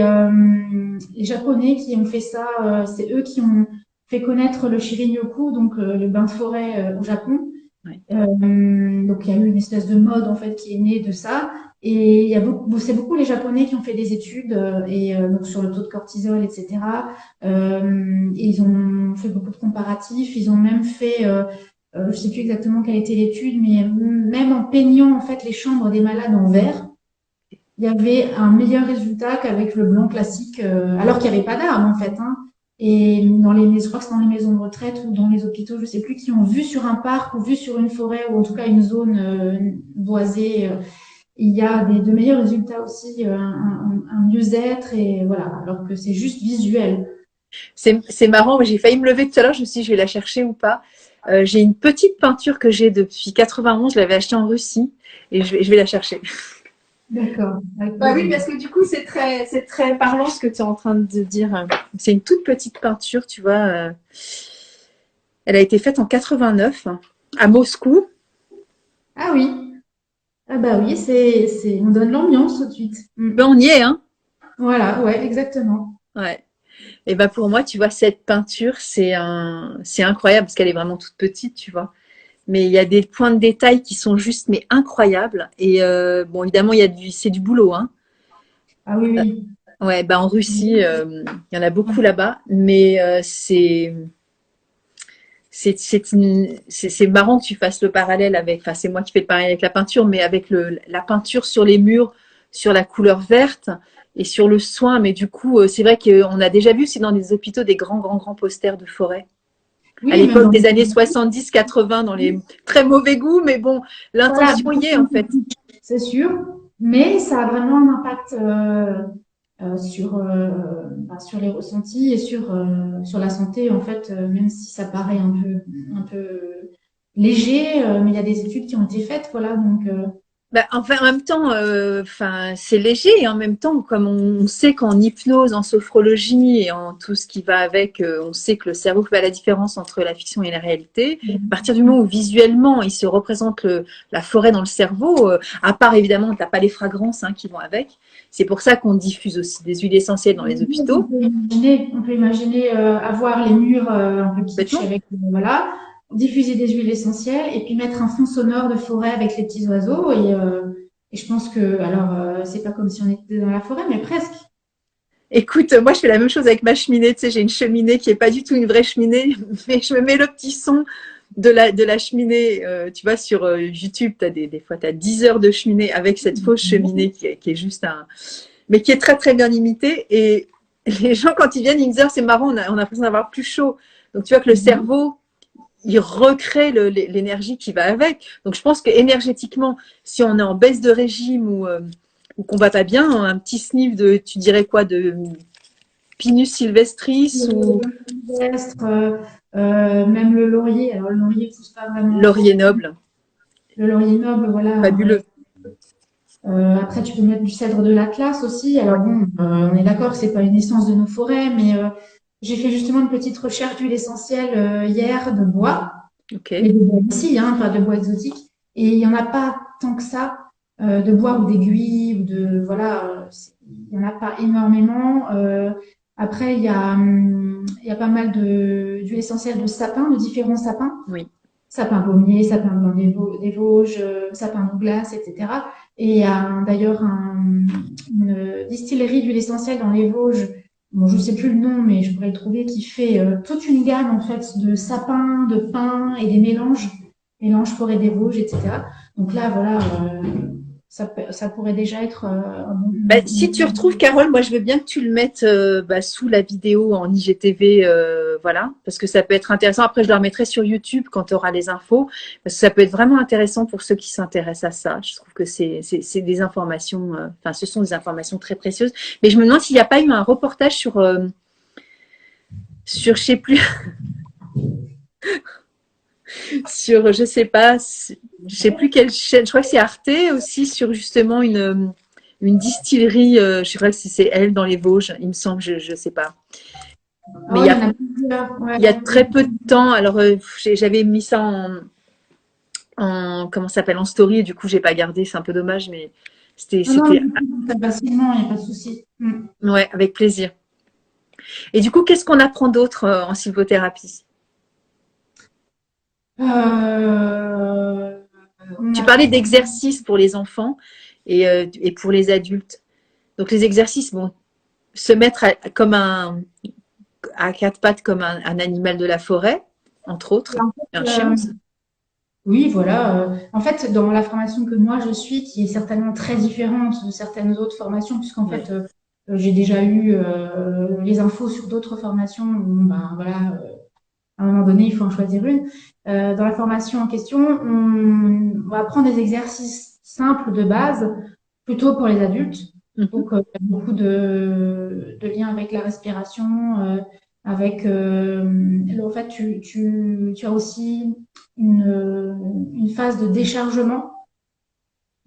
Japonais qui ont fait ça. C'est eux qui ont fait connaître le Shirin-yoku, donc le bain de forêt au Japon. Ouais. Donc, il y a eu une espèce de mode en fait qui est née de ça. Et il y a c'est beaucoup les Japonais qui ont fait des études donc sur le taux de cortisol, etc. Ils ont fait beaucoup de comparatifs. Ils ont même fait, je sais plus exactement quelle était l'étude, mais même en peignant en fait les chambres des malades en vert, il y avait un meilleur résultat qu'avec le blanc classique, alors qu'il n'y avait pas d'armes en fait. Hein. Et je crois que c'est dans les maisons de retraite ou dans les hôpitaux, je sais plus, qui ont vu sur un parc ou vu sur une forêt ou en tout cas une zone boisée, il y a de meilleurs résultats aussi, un mieux-être et voilà, alors que c'est juste visuel. C'est marrant, j'ai failli me lever tout à l'heure, je me suis dit, je vais la chercher ou pas. J'ai une petite peinture que j'ai depuis 91, je l'avais achetée en Russie et je vais la chercher. D'accord, avec Bah oui, plaisir. parce que du coup, c'est très parlant ce que tu es en train de dire. C'est une toute petite peinture, tu vois. Elle a été faite en 89 à Moscou. Ah oui, ah bah oui, on donne l'ambiance tout de suite. Ben, on y est, hein. Voilà, ouais, exactement. Ouais. Et ben pour moi, tu vois, cette peinture, c'est incroyable parce qu'elle est vraiment toute petite, tu vois. Mais il y a des points de détail qui sont juste mais incroyables. Et bon, évidemment, c'est du boulot, hein. Ah oui, Ouais, bah en Russie, oui. il y en a beaucoup là-bas, mais c'est marrant que tu fasses le parallèle avec, enfin c'est moi qui fais le parallèle avec la peinture, mais avec la peinture sur les murs, sur la couleur verte et sur le soin. Mais du coup, c'est vrai qu'on a déjà vu aussi dans des hôpitaux des grands posters de forêt. À Oui, même l'époque dans des années 70-80, dans les très mauvais goûts, mais bon, voilà, l'intention y est en fait. c'est sûr, mais ça a vraiment un impact sur les ressentis et sur la santé, en fait, même si ça paraît un peu léger, mais il y a des études qui ont été faites, voilà, donc Bah, enfin, en même temps, enfin, c'est léger et en même temps, comme on sait qu'en hypnose, en sophrologie et en tout ce qui va avec, on sait que le cerveau fait la différence entre la fiction et la réalité. À partir du moment où visuellement, il se représente la forêt dans le cerveau, à part évidemment, t'as pas les fragrances hein, qui vont avec. C'est pour ça qu'on diffuse aussi des huiles essentielles dans les hôpitaux, On peut imaginer avoir les murs un peu kitsch bêtement. avec, voilà, diffuser des huiles essentielles et puis mettre un fond sonore de forêt avec les petits oiseaux. Et je pense que, alors, c'est pas comme si on était dans la forêt, mais presque. Écoute, moi je fais la même chose avec ma cheminée. Tu sais, j'ai une cheminée qui est pas du tout une vraie cheminée, mais je me mets le petit son de la cheminée. Tu vois, sur YouTube, des fois, tu as 10 heures de cheminée avec cette fausse cheminée qui est juste un. Mais qui est très très bien imitée. Et les gens, quand ils viennent, ils me disent, oh, c'est marrant, on a l'impression d'avoir plus chaud. Donc tu vois que le cerveau, il recrée l'énergie qui va avec. Donc je pense que énergétiquement, si on est en baisse de régime ou qu'on va pas bien, un petit sniff de, tu dirais quoi, de Pinus sylvestris ou Sylvestre, même le laurier. Alors, le laurier pousse pas vraiment en laurier France. noble, Le laurier noble, voilà. fabuleux. Après, tu peux mettre du cèdre de l'Atlas aussi. Alors bon, on est d'accord que c'est pas une essence de nos forêts, mais j'ai fait justement une petite recherche d'huile essentielle hier de bois, Ok. mais de bois aussi, hein, pas de bois exotique. Et il y en a pas tant que ça de bois ou d'aiguilles ou de voilà, il y en a pas énormément. Après, il y a pas mal de d'huile essentielle de sapin, de différents sapins. Oui. Sapin pommier, sapin blanc des Vosges, sapin Douglas, etc. Et il y a d'ailleurs une distillerie d'huile essentielle dans les Vosges, bon, je ne sais plus le nom, mais je pourrais le trouver, qui fait toute une gamme en fait de sapins, de pins et des mélanges forêt des Vosges, etc. Donc là, voilà, ça pourrait déjà être Bah, si tu retrouves Carole, moi je veux bien que tu le mettes bah, sous la vidéo en IGTV, voilà, parce que ça peut être intéressant. Après, je le remettrai sur YouTube quand tu auras les infos, parce que ça peut être vraiment intéressant pour ceux qui s'intéressent à ça. Je trouve que c'est des informations, enfin, ce sont des informations très précieuses. Mais je me demande s'il n'y a pas eu un reportage sur, je sais plus, sur, je sais pas, je sais plus quelle chaîne. Je crois que c'est Arte aussi sur justement une distillerie. Je sais pas si c'est elle dans les Vosges. Il me semble, je sais pas. Mais oh, il y en a plusieurs. Ouais. il y a très peu de temps. Alors j'avais mis ça en comment ça s'appelle en story. Et du coup, j'ai pas gardé. C'est un peu dommage, mais Non, non, c'était mais facilement, il n'y a pas de souci. Mm. ouais avec plaisir. Et du coup, qu'est-ce qu'on apprend d'autre en sylvothérapie? Euh, on Tu parlais apprend. d'exercices pour les enfants et pour les adultes. Donc les exercices, bon, se mettre à quatre pattes comme un animal de la forêt, entre autres, En un fait, chien aussi. oui, voilà. En fait, dans la formation que moi je suis, qui est certainement très différente de certaines autres formations, puisqu'en Ouais. fait, j'ai déjà eu les infos sur d'autres formations. Où, ben, voilà, à un moment donné, il faut en choisir une. Dans la formation en question, on va apprendre des exercices simples de base, plutôt pour les adultes. Mhm. Donc, il y a beaucoup de liens avec la respiration, avec en fait, tu as aussi une phase de déchargement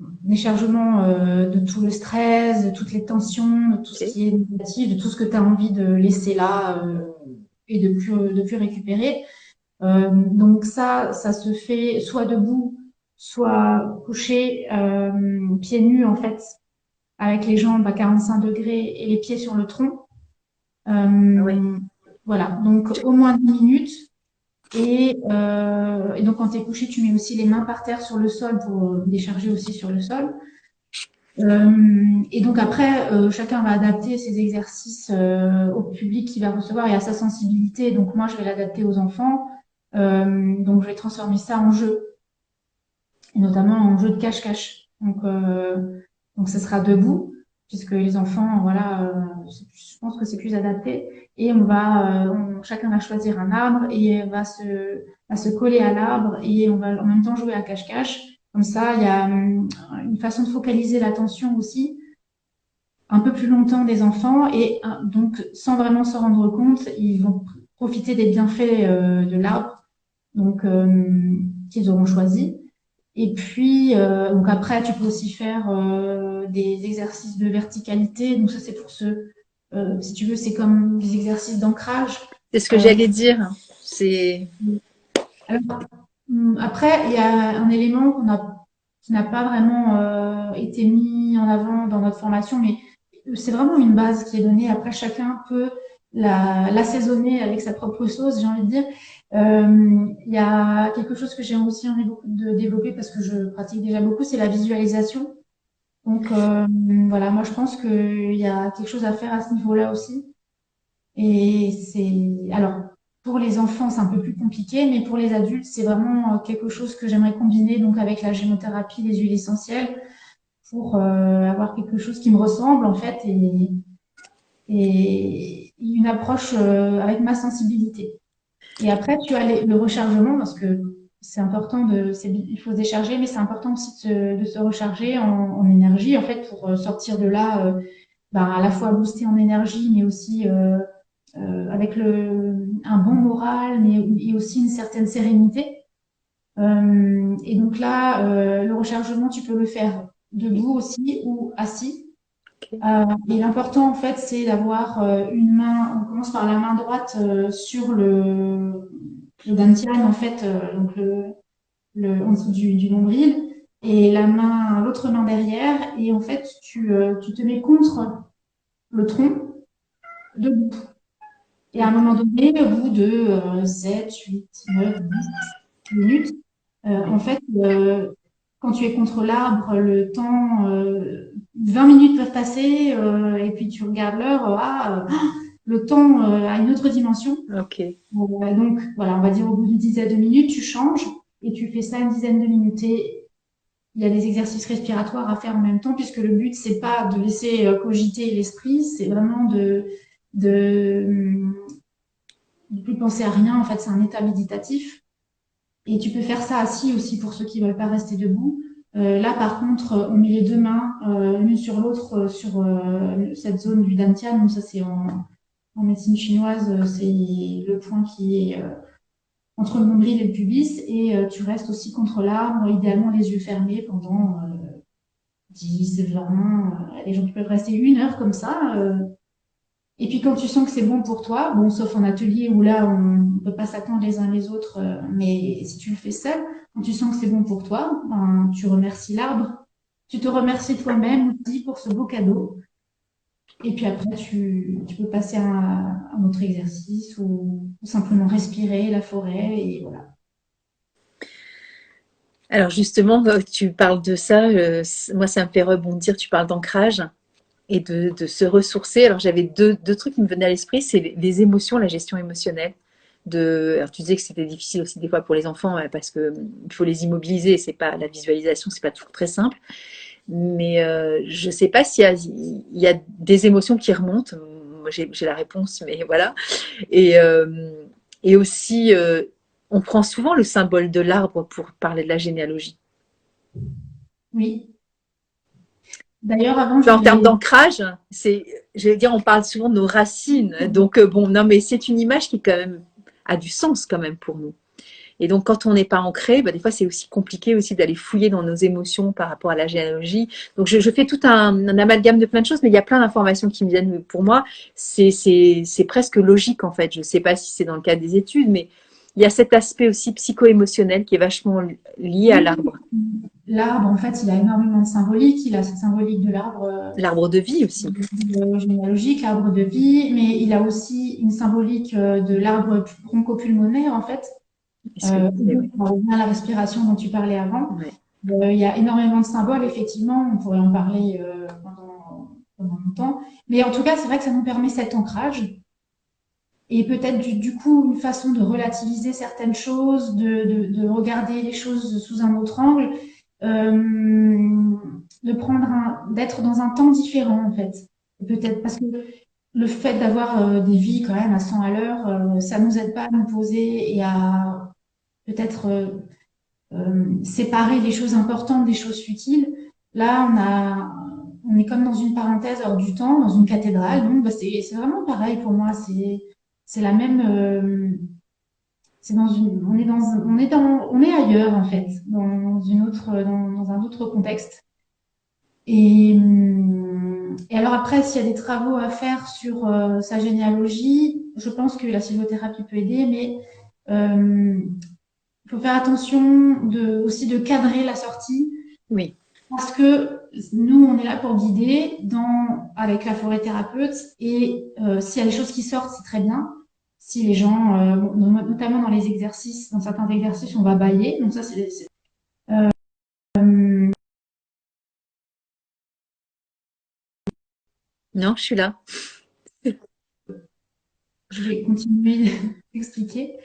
de tout le stress, de toutes les tensions, de tout ce Ok. qui est négatif, de tout ce que tu as envie de laisser là et de plus récupérer. Donc ça se fait soit debout, soit couché, pieds nus en fait, avec les jambes à 45 degrés et les pieds sur le tronc. Ah ouais. Euh, voilà, donc au moins 10 minutes. Et donc quand tu es couché, tu mets aussi les mains par terre sur le sol pour décharger aussi sur le sol. Et donc après, chacun va adapter ses exercices au public qu'il va recevoir et à sa sensibilité. Donc moi, je vais l'adapter aux enfants. Donc je vais transformer ça en jeu, et notamment en jeu de cache-cache. Donc ce sera debout, puisque les enfants, voilà, je pense que c'est plus adapté. Et chacun va choisir un arbre et va se coller à l'arbre et on va en même temps jouer à cache-cache. Comme ça, il y a une façon de focaliser l'attention aussi un peu plus longtemps des enfants et donc sans vraiment se rendre compte, ils vont profiter des bienfaits de l'arbre donc qu'ils auront choisi. Et puis, donc après, tu peux aussi faire des exercices de verticalité. Donc ça, c'est pour ceux, si tu veux, c'est comme des exercices d'ancrage. C'est ce que Euh, j'allais dire. C'est alors, après, il y a un élément qui n'a pas vraiment été mis en avant dans notre formation, mais c'est vraiment une base qui est donnée. Après, chacun peut l'assaisonner avec sa propre sauce, j'ai envie de dire. Il y a quelque chose que j'ai aussi envie beaucoup de développer parce que je pratique déjà beaucoup, c'est la visualisation. Donc voilà, moi je pense qu'il y a quelque chose à faire à ce niveau-là aussi. Et c'est alors pour les enfants c'est un peu plus compliqué, mais pour les adultes c'est vraiment quelque chose que j'aimerais combiner donc avec la gémothérapie, les huiles essentielles pour avoir quelque chose qui me ressemble en fait et une approche avec ma sensibilité. Et après tu as le rechargement parce que c'est important il faut se décharger, mais c'est important aussi de se recharger en énergie en fait pour sortir de là ben, à la fois booster en énergie, mais aussi avec un bon moral, mais et aussi une certaine sérénité. Et donc là, le rechargement, tu peux le faire debout aussi ou assis. ok. Et l'important, en fait, c'est d'avoir une main, on commence par la main droite sur le dantian, en fait, donc en dessous du nombril, et l'autre main derrière, et en fait, tu te mets contre le tronc debout. Et à un moment donné, au bout de 7, 8, 9, 10 minutes, en fait, quand tu es contre l'arbre, le temps, 20 minutes peuvent passer, et puis tu regardes l'heure, le temps a une autre dimension. Ok. Donc, voilà, on va dire au bout d'une dizaine de minutes, tu changes et tu fais ça une dizaine de minutes. Et il y a des exercices respiratoires à faire en même temps, puisque le but, c'est pas de laisser cogiter l'esprit, c'est vraiment de ne plus penser à rien. En fait, c'est un état méditatif. Et tu peux faire ça assis aussi pour ceux qui veulent pas rester debout. Là, par contre, on met les deux mains l'une sur l'autre sur cette zone du dantian. Donc ça, c'est en médecine chinoise, c'est le point qui est entre le nombril et le pubis. Et tu restes aussi contre l'arbre, idéalement les yeux fermés pendant 10, 20, les gens qui peuvent rester 1 heure comme ça. Et puis quand tu sens que c'est bon pour toi, bon, sauf en atelier où là on ne peut pas s'attendre les uns les autres, mais si tu le fais seul, quand tu sens que c'est bon pour toi, ben, tu remercies l'arbre, tu te remercies toi-même aussi pour ce beau cadeau. Et puis après, tu peux passer à un autre exercice ou simplement respirer la forêt et voilà. Alors justement, tu parles de ça, moi ça me fait rebondir, tu parles d'ancrage et de se ressourcer. Alors j'avais deux trucs qui me venaient à l'esprit, c'est les émotions, la gestion émotionnelle. Alors tu disais que c'était difficile aussi des fois pour les enfants parce que il faut les immobiliser, c'est pas la visualisation, c'est pas toujours très simple. Mais je sais pas s'il y a des émotions qui remontent. Moi j'ai la réponse, mais voilà. Et, euh, et aussi, on prend souvent le symbole de l'arbre pour parler de la généalogie. Oui. D'ailleurs, avant, je En termes voulais. d'ancrage, je vais dire, on parle souvent de nos racines. Donc, bon, non, mais c'est une image qui, quand même, a du sens, quand même, pour nous. Et donc, quand on n'est pas ancré, bah, des fois, c'est aussi compliqué aussi d'aller fouiller dans nos émotions par rapport à la généalogie. Donc, je fais tout un amalgame de plein de choses, mais il y a plein d'informations qui me viennent pour moi. C'est presque logique, en fait. Je ne sais pas si c'est dans le cadre des études, mais il y a cet aspect aussi psycho-émotionnel qui est vachement lié à Oui, l'arbre. l'arbre, en fait, il a énormément de symbolique. Il a cette symbolique de l'arbre L'arbre de vie aussi. généalogique, l'arbre de vie, mais il a aussi une symbolique de l'arbre bronchopulmonaire, en fait. Est-ce que Donc, on revient à la respiration dont tu parlais avant. ouais. Il y a énormément de symboles, effectivement, on pourrait en parler pendant longtemps. Mais en tout cas, c'est vrai que ça nous permet cet ancrage et peut-être du coup une façon de relativiser certaines choses, de regarder les choses sous un autre angle, de d'être dans un temps différent en fait. Peut-être parce que le fait d'avoir des vies quand même à 100 à l'heure, ça nous aide pas à nous poser et à peut-être séparer les choses importantes des choses futiles. Là, on est comme dans une parenthèse hors du temps, dans une cathédrale. Donc, bah, c'est vraiment pareil pour moi. C'est la même, on est ailleurs en fait, dans un autre contexte. Et alors après, s'il y a des travaux à faire sur sa généalogie, je pense que la sylvothérapie peut aider, mais il faut faire attention aussi de cadrer la sortie, Oui, parce que nous, on est là pour guider avec la forêt thérapeute, et s'il y a des choses qui sortent, c'est très bien. Si les gens, notamment dans les exercices, dans certains exercices, on va bâiller, donc ça, euh, non, je suis là. je vais continuer d'expliquer.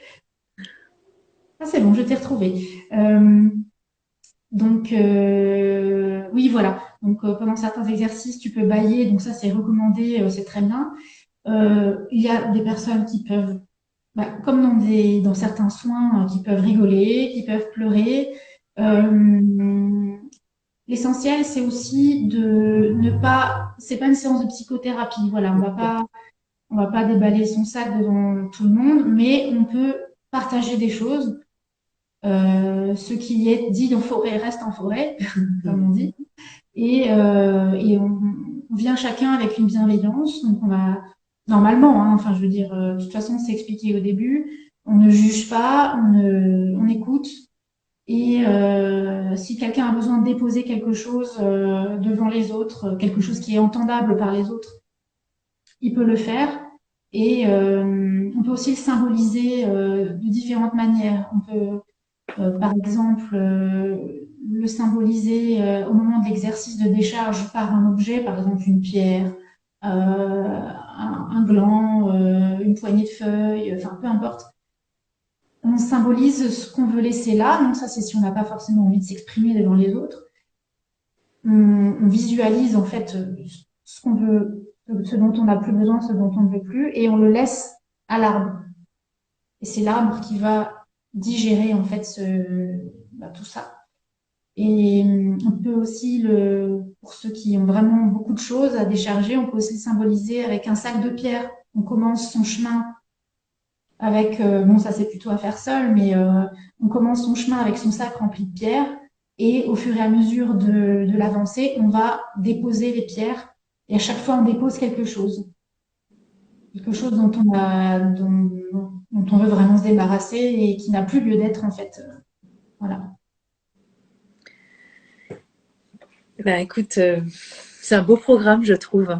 Ah, c'est bon, je t'ai retrouvé. Oui, voilà. Donc, pendant certains exercices, tu peux bâiller. Donc, ça, c'est recommandé, c'est très bien. Il y a des personnes qui peuvent, comme dans certains soins, qui peuvent rigoler, qui peuvent pleurer. Euh, L'essentiel, c'est aussi de ne pas, c'est pas une séance de psychothérapie. Voilà, on va pas déballer son sac devant tout le monde, mais on peut partager des choses. Ce qui est dit en forêt reste en forêt, comme on dit. Et on vient chacun avec une bienveillance. Donc on va normalement, hein, enfin je veux dire, de toute façon c'est expliqué au début. On ne juge pas, on écoute. Et si quelqu'un a besoin de déposer quelque chose devant les autres, quelque chose qui est entendable par les autres, il peut le faire. Et on peut aussi le symboliser de différentes manières. On peut par exemple, le symboliser au moment de l'exercice de décharge par un objet, par exemple une pierre, un gland, une poignée de feuilles, enfin peu importe. On symbolise ce qu'on veut laisser là. Donc ça, c'est si on n'a pas forcément envie de s'exprimer devant les autres. On visualise en fait ce qu'on veut, ce dont on n'a plus besoin, ce dont on ne veut plus, et on le laisse à l'arbre. Et c'est l'arbre qui va digérer en fait tout ça. Et on peut aussi, pour ceux qui ont vraiment beaucoup de choses à décharger, on peut aussi le symboliser avec un sac de pierres. On commence son chemin avec, bon, ça c'est plutôt à faire seul, mais on commence son chemin avec son sac rempli de pierres. Et au fur et à mesure de l'avancée, on va déposer les pierres. Et à chaque fois, on dépose quelque chose. Quelque chose dont on veut vraiment se débarrasser et qui n'a plus lieu d'être, en fait. Voilà. ben écoute, c'est un beau programme, je trouve.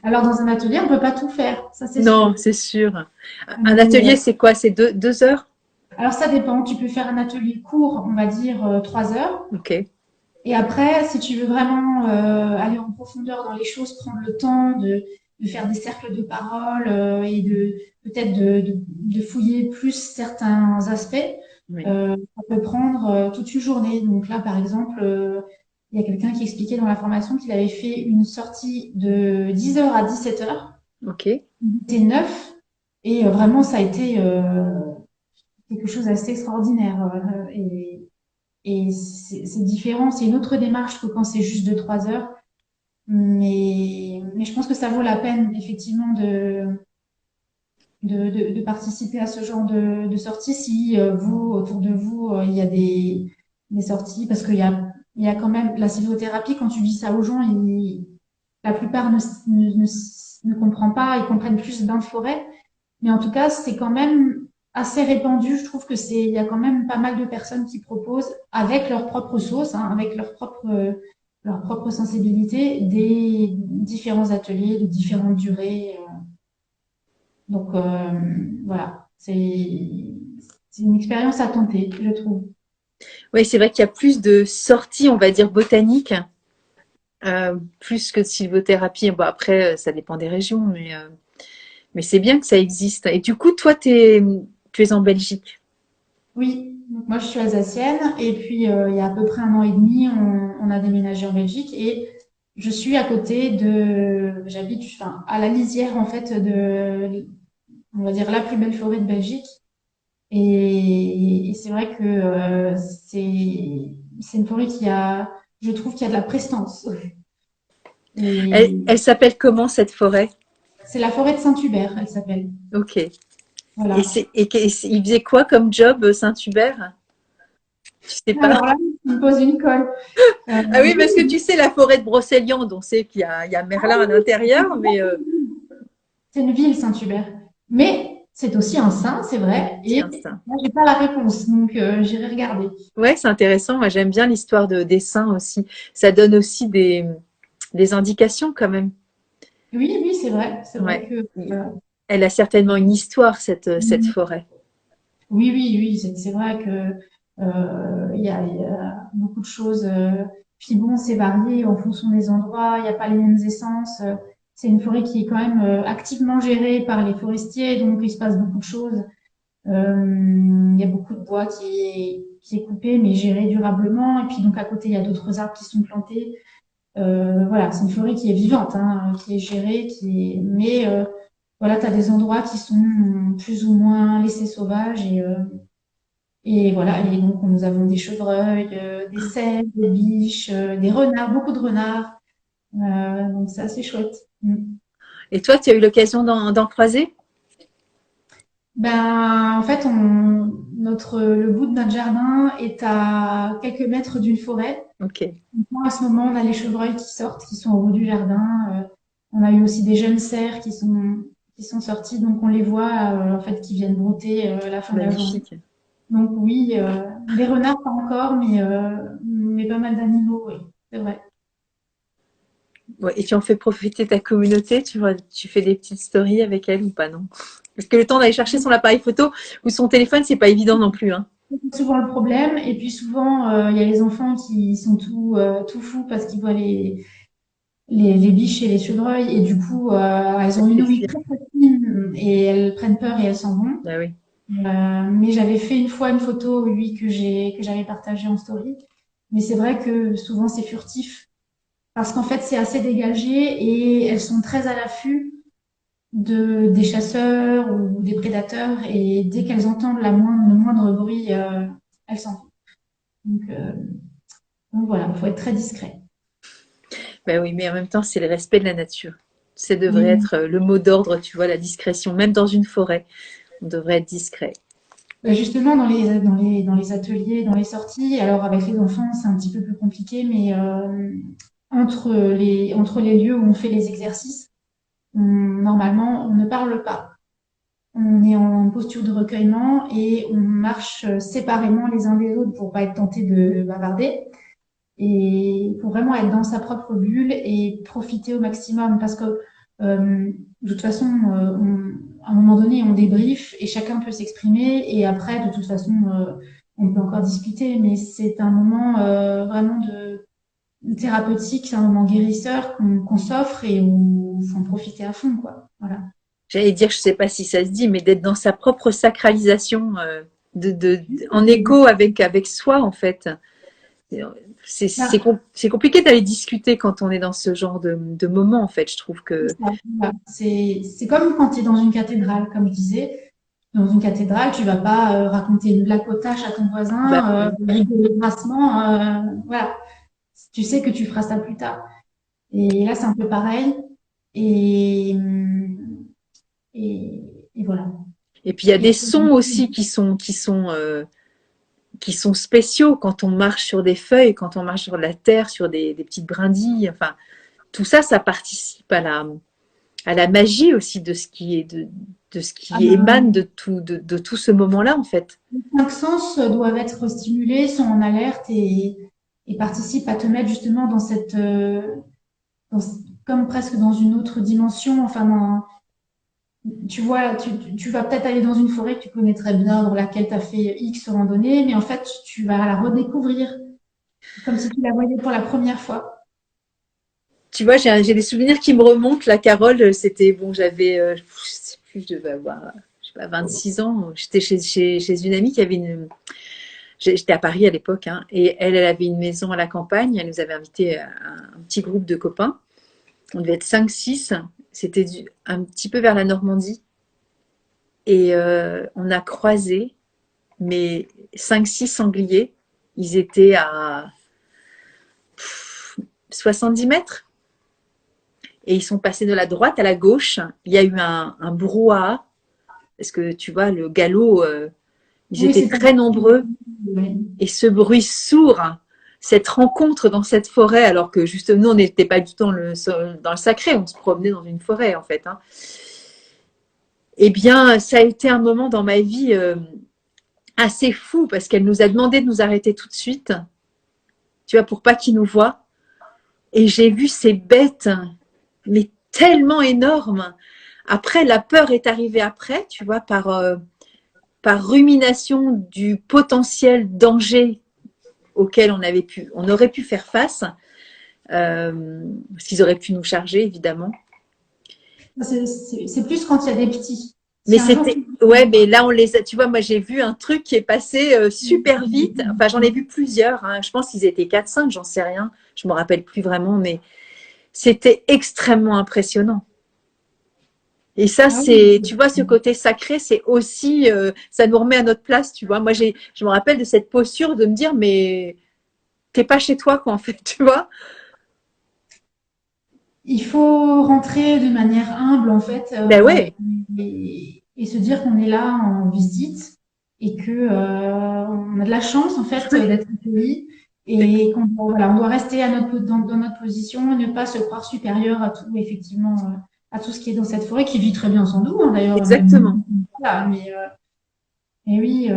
Alors, dans un atelier, on peut pas tout faire, ça c'est sûr. Non, c'est sûr. Un Mais, atelier, c'est quoi? C'est deux heures? alors ça dépend, tu peux faire un atelier court, on va dire 3 heures. Ok. Et après, si tu veux vraiment aller en profondeur dans les choses, prendre le temps de faire des cercles de parole et peut-être de fouiller plus certains aspects, Oui. ça peut prendre toute une journée. Donc là, par exemple, il y a quelqu'un qui expliquait dans la formation qu'il avait fait une sortie de 10 heures à 17 heures. Ok. C'était 9 et vraiment, ça a été quelque chose d'assez extraordinaire. Et c'est différent, c'est une autre démarche que quand c'est juste 2, 3 heures. Mais je pense que ça vaut la peine, effectivement, de participer à ce genre de sortie si vous, autour de vous, il y a des sorties, parce il y a quand même la sylvothérapie, quand tu dis ça aux gens, la plupart ne comprennent pas, ils comprennent plus bain de forêt. Mais en tout cas, c'est quand même assez répandu. Je trouve que il y a quand même pas mal de personnes qui proposent avec leur propre sauce, hein, avec leur propre sensibilité, des différents ateliers de différentes durées. Donc voilà, c'est une expérience à tenter, je trouve. Oui, c'est vrai qu'il y a plus de sorties, on va dire, botaniques, plus que de sylvothérapie. Bon, après, ça dépend des régions, mais c'est bien que ça existe. Et du coup, toi, tu es en Belgique. Oui, donc moi je suis alsacienne et puis il y a à peu près 1 an et demi, on a déménagé en Belgique et je suis à côté j'habite enfin, à la lisière en fait on va dire la plus belle forêt de Belgique et c'est vrai que c'est une forêt je trouve qu'il y a de la prestance Elle et s'appelle comment cette forêt? c'est la forêt de Saint-Hubert, elle s'appelle. Ok. Voilà. Il faisait quoi comme job, Saint-Hubert? Tu sais pas? Alors là, tu me poses une colle. Ah oui, parce que Oui, tu sais, la forêt de Brocéliande, on sait il y a Merlin à l'intérieur, mais c'est une ville, Saint-Hubert. Mais c'est aussi un saint, c'est vrai. Et tiens, ça. moi, j'ai pas la réponse, donc j'irai regarder. Ouais, c'est intéressant. Moi, j'aime bien l'histoire des saints aussi. Ça donne aussi des indications quand même. Oui, oui, c'est vrai. C'est vrai Ouais. que Elle a certainement une histoire, cette forêt. oui, oui, oui, c'est vrai que il y a beaucoup de choses. Puis bon, c'est varié en fonction des endroits. Il n'y a pas les mêmes essences. C'est une forêt qui est quand même activement gérée par les forestiers, donc il se passe beaucoup de choses. Il y a beaucoup de bois qui est coupé, mais géré durablement. Et puis donc à côté, il y a d'autres arbres qui sont plantés. Voilà, c'est une forêt qui est vivante, hein, qui est gérée, mais voilà, tu as des endroits qui sont plus ou moins laissés sauvages et voilà, et donc nous avons des chevreuils, des cerfs, des biches, des renards, beaucoup de renards. Donc c'est assez chouette. Mm. Et toi, tu as eu l'occasion d'en croiser? Ben, en fait, le bout de notre jardin est à quelques mètres d'une forêt. Ok. Donc, moi, à ce moment, on a les chevreuils qui sortent, qui sont au bout du jardin. On a eu aussi des jeunes cerfs qui sont sortis, donc on les voit, en fait, qui viennent brouter à la fin de la journée. Magnifique. Donc oui, les renards pas encore, mais pas mal d'animaux, oui, c'est vrai. Ouais, et tu en fais profiter ta communauté? Tu fais des petites stories avec elle ou pas, non? Parce que le temps d'aller chercher son appareil photo ou son téléphone, c'est pas évident non plus, hein. C'est souvent le problème. Et puis souvent, il y a les enfants qui sont tout fous parce qu'ils voient les biches et les chevreuils. Et du coup, elles Ça ont te une fait ouïe fuir. très très fine et elles prennent peur et elles s'en vont. Bah oui. Mais j'avais fait une fois une photo, oui, que j'avais partagée en story. Mais c'est vrai que souvent c'est furtif parce qu'en fait c'est assez dégagé et elles sont très à l'affût des chasseurs ou des prédateurs et dès qu'elles entendent le moindre bruit, elles s'en vont. Donc, euh, donc voilà, il faut être très discret. Bah oui, mais en même temps, c'est le respect de la nature. Ça devrait Oui. être le mot d'ordre, tu vois, la discrétion. Même dans une forêt, on devrait être discret. Justement, dans les ateliers, dans les sorties, alors avec les enfants, c'est un petit peu plus compliqué, mais entre les lieux où on fait les exercices, normalement, on ne parle pas. On est en posture de recueillement et on marche séparément les uns des autres pour pas être tenté de bavarder et pour vraiment être dans sa propre bulle et profiter au maximum parce que de toute façon, à un moment donné, on débrief et chacun peut s'exprimer et après, de toute façon, on peut encore discuter, mais c'est un moment vraiment de thérapeutique, c'est un moment guérisseur qu'on s'offre et où il faut en profiter à fond, quoi. Voilà. J'allais dire, je sais pas si ça se dit, mais d'être dans sa propre sacralisation, en écho avec soi, en fait. Là, C'est compliqué d'aller discuter quand on est dans ce genre de moment, en fait. Je trouve c'est que ça, voilà. C'est comme quand tu es dans une cathédrale, comme je disais. Dans une cathédrale, tu vas pas raconter une blague potache à ton bah, voisin, rigoler grassement. Voilà. Tu sais que tu feras ça plus tard. Et là, c'est un peu pareil. Et, et, et voilà. et puis il y a Et des sons aussi qui sont spéciaux quand on marche sur des feuilles, quand on marche sur la terre, sur des petites brindilles. Enfin, tout ça, ça participe à la magie aussi de ce ah qui émane ben, de tout ce moment-là, en fait. les cinq sens doivent être stimulés, sont en alerte et participent à te mettre justement dans dans- comme presque dans une autre dimension. Enfin, tu vois, tu vas peut-être aller dans une forêt que tu connais très bien, dans laquelle tu as fait X randonnées, mais en fait, tu vas la redécouvrir comme si tu la voyais pour la première fois. Tu vois, j'ai des souvenirs qui me remontent. La Carole, c'était bon, j'avais, je sais plus, je devais avoir, je sais pas, 26 ans. J'étais chez une amie qui avait une, j'étais à Paris à l'époque, hein, et elle avait une maison à la campagne. Elle nous avait invité un petit groupe de copains. On devait être 5, 6. C'était un petit peu vers la Normandie. Et on a croisé, mais 5, 6 sangliers. Ils étaient à 70 mètres. Et ils sont passés de la droite à la gauche. Il y a eu un brouhaha. Parce que tu vois, le galop, ils Oui, étaient c'était très nombreux. oui. Et ce bruit sourd, cette rencontre dans cette forêt, alors que justement, nous, on n'était pas du tout dans le sacré, on se promenait dans une forêt, en fait. Hein. Eh bien, ça a été un moment dans ma vie assez fou, parce qu'elle nous a demandé de nous arrêter tout de suite, tu vois, pour pas qu'ils nous voient. Et j'ai vu ces bêtes, mais tellement énormes. Après, la peur est arrivée après, tu vois, par rumination du potentiel danger auquel on aurait pu faire face, parce qu'ils auraient pu nous charger, évidemment. C'est plus quand il y a des petits. Si Mais un jour c'était, tu... ouais, mais là, on les a, tu vois, moi, j'ai vu un truc qui est passé super vite. Enfin, j'en ai vu plusieurs. Hein. Je pense qu'ils étaient 4, 5, j'en sais rien. Je me rappelle plus vraiment, mais c'était extrêmement impressionnant. Et ça, Ah oui. c'est, tu vois, ce côté sacré, c'est aussi, ça nous remet à notre place, tu vois. Moi, je me rappelle de cette posture de me dire, mais t'es pas chez toi, quoi, en fait, tu vois. Il faut rentrer de manière humble, en fait, Ben ouais, et se dire qu'on est là en visite et que on a de la chance, en fait, d'être accueilli et qu'on voilà, on doit rester dans notre position et ne pas se croire supérieur à tout, effectivement, à tout ce qui est dans cette forêt qui vit très bien sans nous, hein, d'ailleurs, même exactement. voilà, mais oui,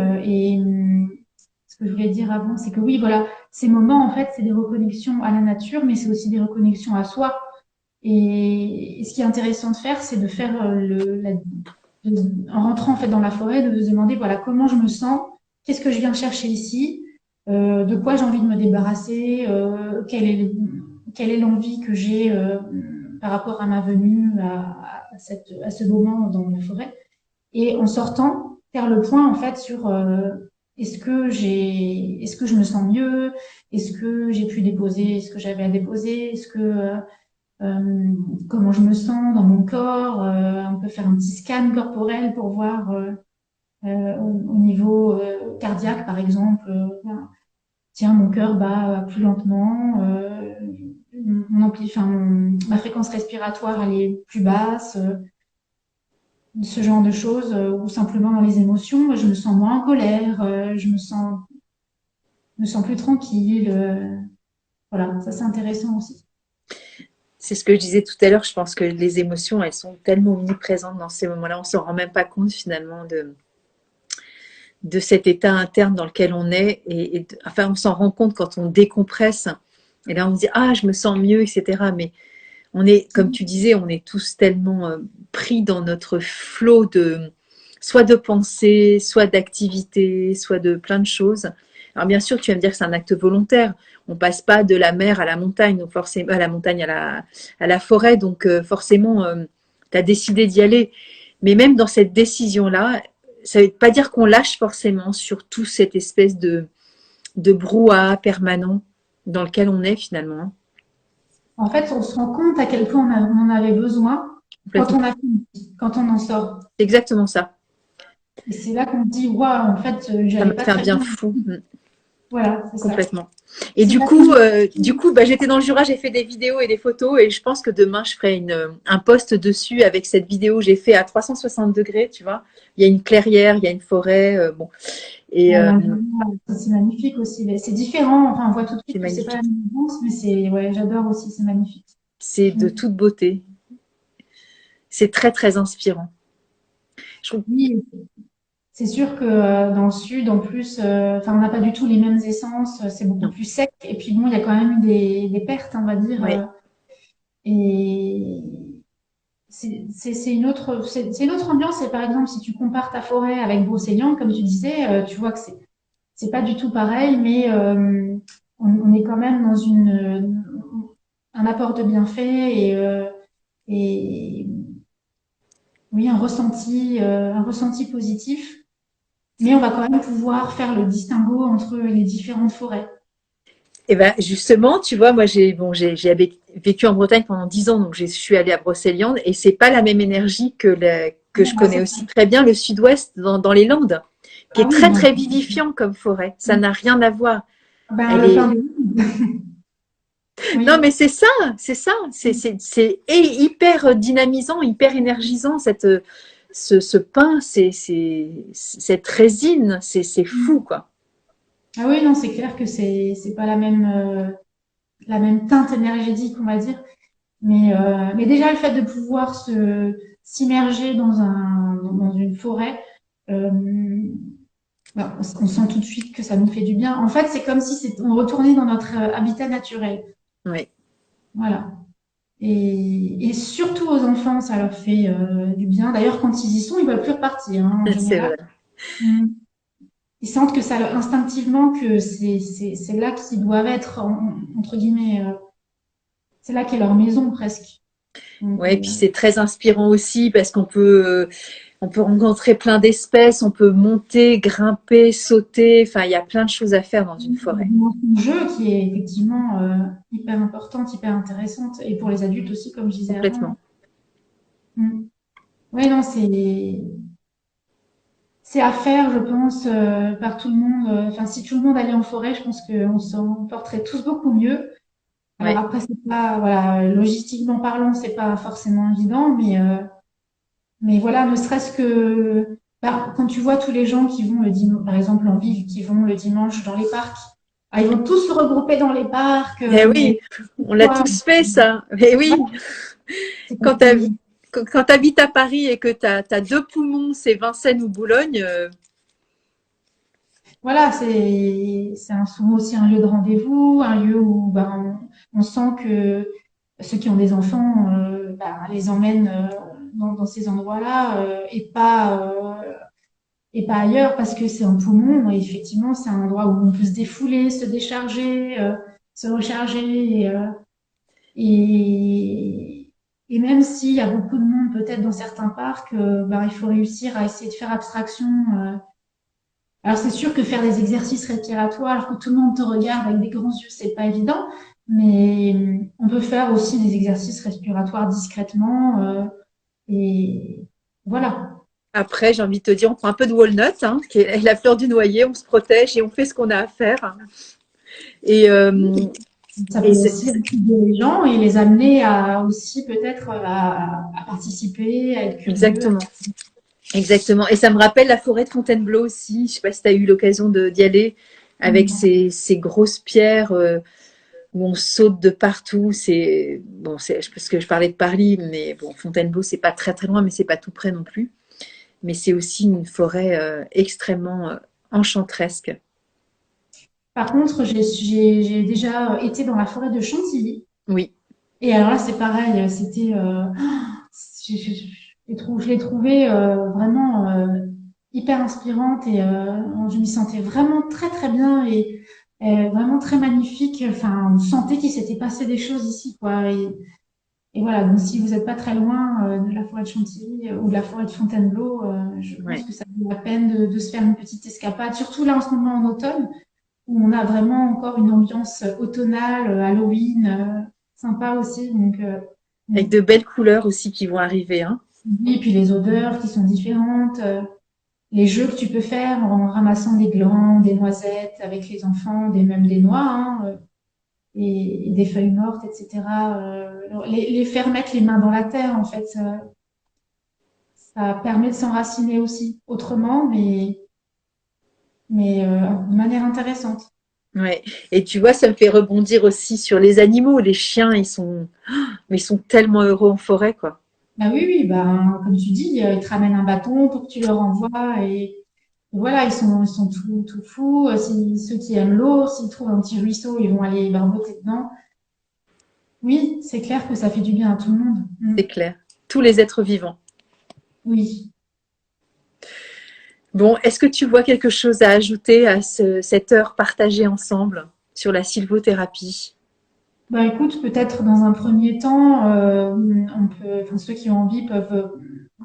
ce que je voulais dire avant, c'est que oui, voilà, ces moments, en fait, c'est des reconnexions à la nature, mais c'est aussi des reconnexions à soi. Et ce qui est intéressant de faire, c'est de faire en rentrant en fait dans la forêt, de se demander voilà comment je me sens, qu'est-ce que je viens chercher ici, de quoi j'ai envie de me débarrasser, quelle est l'envie que j'ai par rapport à ma venue à ce moment dans la forêt. Et en sortant, faire le point en fait sur est-ce que je me sens mieux, est-ce que j'ai pu déposer ce que j'avais à déposer, est-ce que comment je me sens dans mon corps. On peut faire un petit scan corporel pour voir au niveau cardiaque, par exemple. Ben, tiens, mon cœur bat plus lentement. Ma fréquence respiratoire, elle est plus basse. Ce genre de choses. Ou simplement dans les émotions, je me sens moins en colère. Je me sens plus tranquille. Voilà, ça c'est intéressant aussi. C'est ce que je disais tout à l'heure. Je pense que les émotions, elles sont tellement omniprésentes dans ces moments-là. On s'en rend même pas compte finalement de cet état interne dans lequel on est. Enfin, on s'en rend compte quand on décompresse. Et là, on se dit, ah, je me sens mieux, etc. Mais on est, comme tu disais, on est tous tellement pris dans notre flot soit de pensée, soit d'activité, soit de plein de choses. Alors bien sûr, tu vas me dire que c'est un acte volontaire. On passe pas de la mer à la montagne, donc forcément à la montagne à la forêt, donc forcément, tu as décidé d'y aller. Mais même dans cette décision-là, ça ne veut pas dire qu'on lâche forcément sur tout cette espèce de brouhaha permanent dans lequel on est finalement. En fait, on se rend compte à quel point on en avait besoin quand Complètement. quand on en sort. C'est exactement ça. Et c'est là qu'on se dit, waouh, en fait, Ça m'a j'allais pas fait un très bien bien. fou. Voilà, c'est ça. Complètement. Et C'est là qu'on du coup, bah, j'étais dans le Jura, j'ai fait des vidéos et des photos et je pense que demain je ferai un post dessus avec cette vidéo que j'ai fait à 360 degrés, tu vois. Il y a une clairière, il y a une forêt, bon. Et c'est magnifique aussi. Mais c'est différent. Enfin, on voit tout de c'est suite que c'est pas la magnifique. même chose, mais ouais, j'adore aussi. C'est magnifique. C'est de Mm. toute beauté. C'est très, très inspirant. Je trouve, Oui, c'est sûr que dans le sud, en plus, enfin, on n'a pas du tout les mêmes essences. C'est beaucoup non. plus sec. Et puis bon, il y a quand même eu des pertes, on va dire. Ouais. Et c'est une autre ambiance. Et par exemple, si tu compares ta forêt avec Brocéliande, comme tu disais, tu vois que c'est pas du tout pareil, mais on est quand même dans un apport de bienfaits et oui, un ressenti positif. Mais on va quand même pouvoir faire le distinguo entre les différentes forêts. Et ben justement, tu vois, moi j'ai vécu en Bretagne pendant 10 ans, donc je suis allée à Brocéliande et c'est pas la même énergie que je Bon, bah, connais aussi très bien le Sud-Ouest dans les Landes, qui ah est oui, très donc, très vivifiant comme forêt. Ça n'a rien à voir. ben, Elle le pain est de non oui. mais c'est ça, c'est hyper dynamisant, hyper énergisant ce pin, cette résine, c'est fou, quoi. Ah oui, non, c'est clair que c'est pas la même teinte énergétique, on va dire. Mais déjà, le fait de pouvoir s'immerger dans une forêt, euh, bah, on sent tout de suite que ça nous fait du bien. En fait, c'est comme si on retournait dans notre habitat naturel. Oui, Voilà. Et surtout aux enfants, ça leur fait du bien. D'ailleurs, quand ils y sont, ils veulent plus repartir, hein, en c'est général. vrai. Mm. Ils sentent que ça, instinctivement, que c'est là qu'ils doivent être, entre guillemets, c'est là qu'est leur maison presque. Donc, Ouais, puis c'est très inspirant aussi parce on peut rencontrer plein d'espèces, on peut monter, grimper, sauter. Enfin, il y a plein de choses à faire dans une la forêt. dimension de jeu qui est effectivement hyper importante, hyper intéressante, et pour les adultes aussi, comme je disais avant. Complètement. Mm. Ouais, non, c'est à faire, je pense, par tout le monde. Enfin, si tout le monde allait en forêt, je pense qu'on s'en porterait tous beaucoup mieux. Alors Ouais. après, c'est pas, voilà, logistiquement parlant, c'est pas forcément évident, mais voilà, ne serait-ce que, bah, quand tu vois tous les gens qui vont le dimanche, par exemple en ville, qui vont le dimanche dans les parcs, ah, ils vont tous se regrouper dans les parcs, Eh mais oui, on l'a quoi, tous fait, ça. Eh voilà, oui, c'est quand parce tu que quand habites à Paris et que tu as deux poumons, c'est Vincennes ou Boulogne, voilà, souvent aussi un lieu de rendez-vous, un lieu où ben, on sent que ceux qui ont des enfants ben, les emmènent dans ces endroits-là et pas ailleurs parce que c'est un poumon et effectivement c'est un endroit où on peut se défouler, se décharger, se recharger et, et même s'il y a beaucoup de monde peut-être dans certains parcs, ben, il faut réussir à essayer de faire abstraction. Alors c'est sûr que faire des exercices respiratoires alors que tout le monde te regarde avec des grands yeux, c'est pas évident, mais on peut faire aussi des exercices respiratoires discrètement et voilà. après, j'ai envie de te dire, on prend un peu de walnut, hein, qui est la fleur du noyer, on se protège et on fait ce qu'on a à faire. Et, Ça peut et aussi aider les gens et les amener à aussi peut-être à participer, à être curieux. exactement. Exactement. Et ça me rappelle la forêt de Fontainebleau aussi. Je sais pas si tu as eu l'occasion d'y aller avec ces grosses pierres où on saute de partout. C'est bon, c'est parce que je parlais de Paris, mais bon, Fontainebleau c'est pas très très loin, mais c'est pas tout près non plus. Mais c'est aussi une forêt extrêmement enchanteresque. Par contre, j'ai déjà été dans la forêt de Chantilly. Oui, Et alors là, c'est pareil, c'était, je l'ai trouvé vraiment hyper inspirante et je m'y sentais vraiment très très bien et vraiment très magnifique. Enfin, on sentait qu'il s'était passé des choses ici, quoi. Et voilà, donc si vous n'êtes pas très loin de la forêt de Chantilly ou de la forêt de Fontainebleau, je pense ouais. que ça vaut la peine de se faire une petite escapade, surtout là en ce moment en automne où on a vraiment encore une ambiance automnale, Halloween, sympa aussi. Donc, Avec mm. de belles couleurs aussi qui vont arriver, hein. Et puis les odeurs qui sont différentes, les jeux que tu peux faire en ramassant des glands, des noisettes avec les enfants, même des noix, hein, et des feuilles mortes, etc. Les faire mettre les mains dans la terre, en fait, ça permet de s'enraciner aussi autrement, mais de manière intéressante. Ouais. Et tu vois, ça me fait rebondir aussi sur les animaux. Les chiens, mais ils sont tellement heureux en forêt, quoi. Bah oui, oui, bah, comme tu dis, ils te ramènent un bâton pour que tu leur envoies et voilà, ils sont tout fous. Ceux qui aiment l'eau, s'ils trouvent un petit ruisseau, ils vont aller barboter dedans. Oui, c'est clair que ça fait du bien à tout le monde. Mm. C'est clair. Tous les êtres vivants. Oui. Bon, est-ce que tu vois quelque chose à ajouter à cette heure partagée ensemble sur la sylvothérapie? Bah écoute, peut-être dans un premier temps, enfin ceux qui ont envie peuvent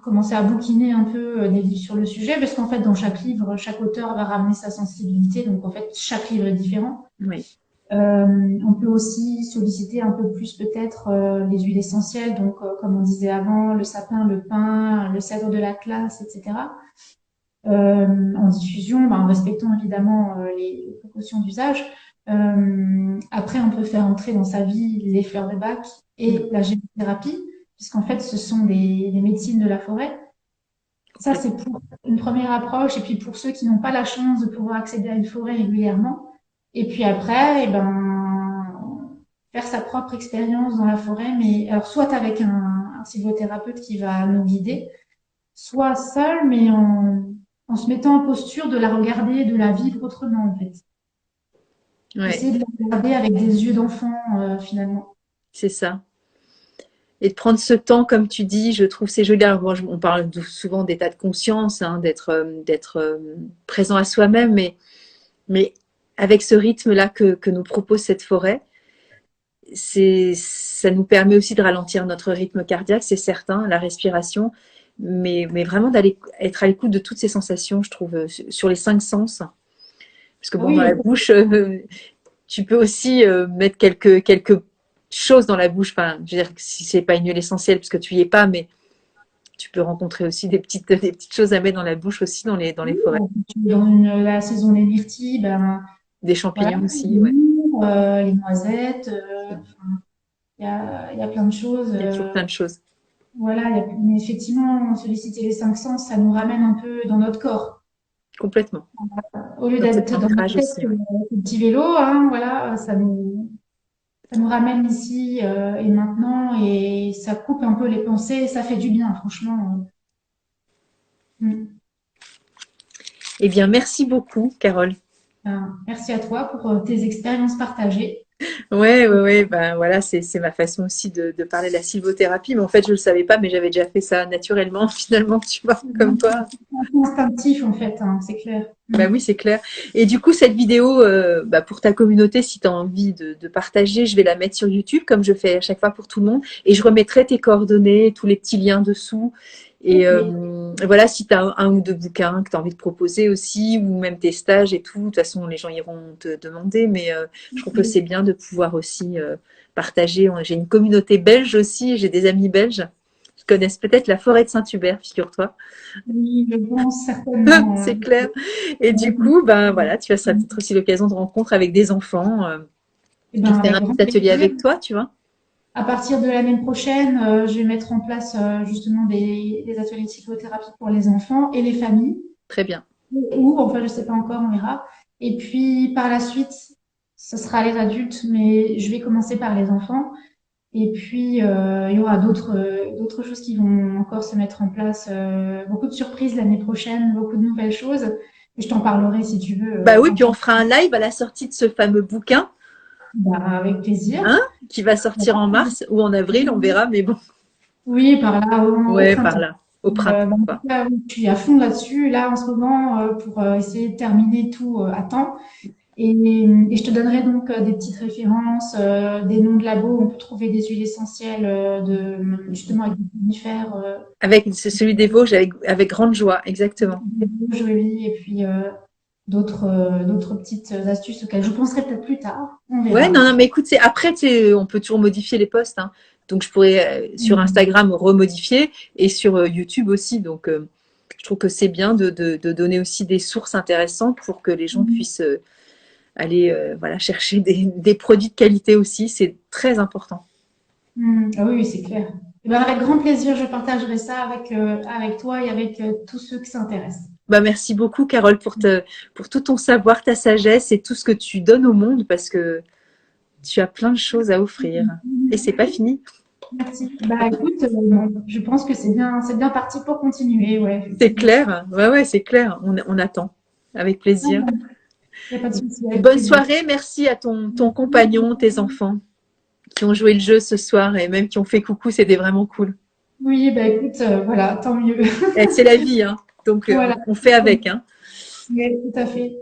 commencer à bouquiner un peu des livres sur le sujet, parce qu'en fait, dans chaque livre, chaque auteur va ramener sa sensibilité, donc en fait, chaque livre est différent. Oui, On peut aussi solliciter un peu plus peut-être les huiles essentielles, donc comme on disait avant, le sapin, le pin, le cèdre de l'Atlas, etc. En diffusion, en respectant évidemment les précautions d'usage. Après, on peut faire entrer dans sa vie les fleurs de bac et la gémothérapie, puisqu'en fait, ce sont des médecines de la forêt. Ça, c'est pour une première approche. Et puis pour ceux qui n'ont pas la chance de pouvoir accéder à une forêt régulièrement. Et puis après, eh ben, faire sa propre expérience dans la forêt. Mais alors, soit avec un sylvothérapeute qui va nous guider, soit seul, mais en se mettant en posture de la regarder, de la vivre autrement, en fait. Ouais, Essayer de la regarder avec des yeux d'enfant, finalement. c'est ça. Et de prendre ce temps, comme tu dis, je trouve c'est joli. Alors, bon, on parle souvent d'état de conscience, hein, d'être présent à soi-même, mais avec ce rythme-là que nous propose cette forêt, ça nous permet aussi de ralentir notre rythme cardiaque, c'est certain, la respiration, mais vraiment d'aller être à l'écoute de toutes ces sensations, je trouve, sur les 5 sens. Parce que Ah bon, dans la oui, bouche, tu peux aussi mettre quelques choses dans la bouche. Enfin, je veux dire, si c'est pas une huile essentielle, parce que tu y es pas, mais tu peux rencontrer aussi des petites choses à mettre dans la bouche aussi dans les oui, forêts. dans la saison des myrtilles, ben, Des voilà, champignons les aussi, ouais. mûres, les noisettes, il y a plein de choses. Il y a toujours plein de choses. Voilà, mais effectivement, solliciter les 5 sens, ça nous ramène un peu dans notre corps. Complètement. Au lieu Dans cet d'être dans notre ancrage tête, aussi, ouais. le petit vélo, hein, voilà, ça nous ramène ici et maintenant et ça coupe un peu les pensées, ça fait du bien, franchement. Mm. Eh bien, merci beaucoup, Carole. Merci à toi pour tes expériences partagées. Ouais, ouais, ouais, ben voilà, c'est ma façon aussi de parler de la sylvothérapie, mais en fait, je le savais pas, mais j'avais déjà fait ça naturellement, finalement, tu vois, comme toi. C'est instinctif en fait, hein, c'est clair. Bah oui, c'est clair. Et du coup, cette vidéo, bah, pour ta communauté, si tu as envie de partager, je vais la mettre sur YouTube, comme je fais à chaque fois pour tout le monde, et je remettrai tes coordonnées, tous les petits liens dessous. Et Ok. voilà, si tu as un ou deux bouquins que tu as envie de proposer aussi, ou même tes stages et tout, de toute façon, les gens iront te demander, mais je trouve que c'est bien de pouvoir aussi partager. J'ai une communauté belge aussi, j'ai des amis belges qui connaissent peut-être la forêt de Saint-Hubert, figure-toi. Oui, je pense certainement. C'est clair. Et du coup, ben voilà, tu as ça peut-être aussi l'occasion de rencontre avec des enfants Eh et ben, faire avec un grand petit atelier plaisir. avec toi, tu vois. À partir de l'année prochaine, je vais mettre en place justement des ateliers de psychothérapie pour les enfants et les familles. Très bien. Ou, enfin, je sais pas encore, on verra. Et puis, par la suite, ce sera les adultes, mais je vais commencer par les enfants. Et puis, il y aura d'autres choses qui vont encore se mettre en place. Beaucoup de surprises l'année prochaine, beaucoup de nouvelles choses. Et je t'en parlerai si tu veux Bah oui, en puis on temps. fera un live à la sortie de ce fameux bouquin, Bah, avec plaisir. hein, qui va sortir en mars ou en avril, on verra, mais bon, Oui, par là, au ouais, par printemps. là, au printemps, Dans quoi. tout cas, oui, je suis à fond là-dessus, là, en ce moment, pour essayer de terminer tout à temps. Et je te donnerai donc des petites références, des noms de labos où on peut trouver des huiles essentielles justement avec des conifères, Avec celui des Vosges, avec grande joie, exactement. des bouges, oui, et puis d'autres petites astuces auxquelles je penserai peut-être plus tard. On Ouais, verra. non, non, mais écoute, après, on peut toujours modifier les posts, hein. Donc, je pourrais sur Mm. Instagram remodifier et sur YouTube aussi. Donc, je trouve que c'est bien de donner aussi des sources intéressantes pour que les gens puissent aller voilà, chercher des produits de qualité aussi. C'est très important. Ah oui, oui, c'est clair. Eh ben, avec grand plaisir, je partagerai ça avec toi et avec tous ceux qui s'intéressent. Bah, merci beaucoup, Carole, pour tout ton savoir, ta sagesse et tout ce que tu donnes au monde parce que tu as plein de choses à offrir. Et c'est pas fini. Merci. Bah écoute, je pense que c'est bien parti pour continuer, ouais, C'est effectivement. clair. Ouais, ouais, c'est clair. On attend. Avec plaisir. Il n'y a pas de souci, avec Bonne plaisir. soirée. Merci à ton compagnon, tes enfants qui ont joué le jeu ce soir et même qui ont fait coucou. C'était vraiment cool. Oui, bah écoute, voilà, tant mieux. Et c'est la vie, hein. Donc, Voilà, on fait avec, hein. ouais, tout à fait.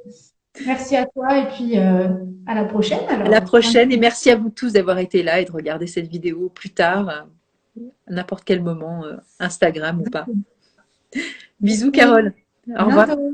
Merci à toi et puis à la prochaine À la alors. prochaine et merci à vous tous d'avoir été là et de regarder cette vidéo plus tard, à n'importe quel moment, Instagram ou pas. Bisous, Merci. Carole. À Au revoir. bientôt.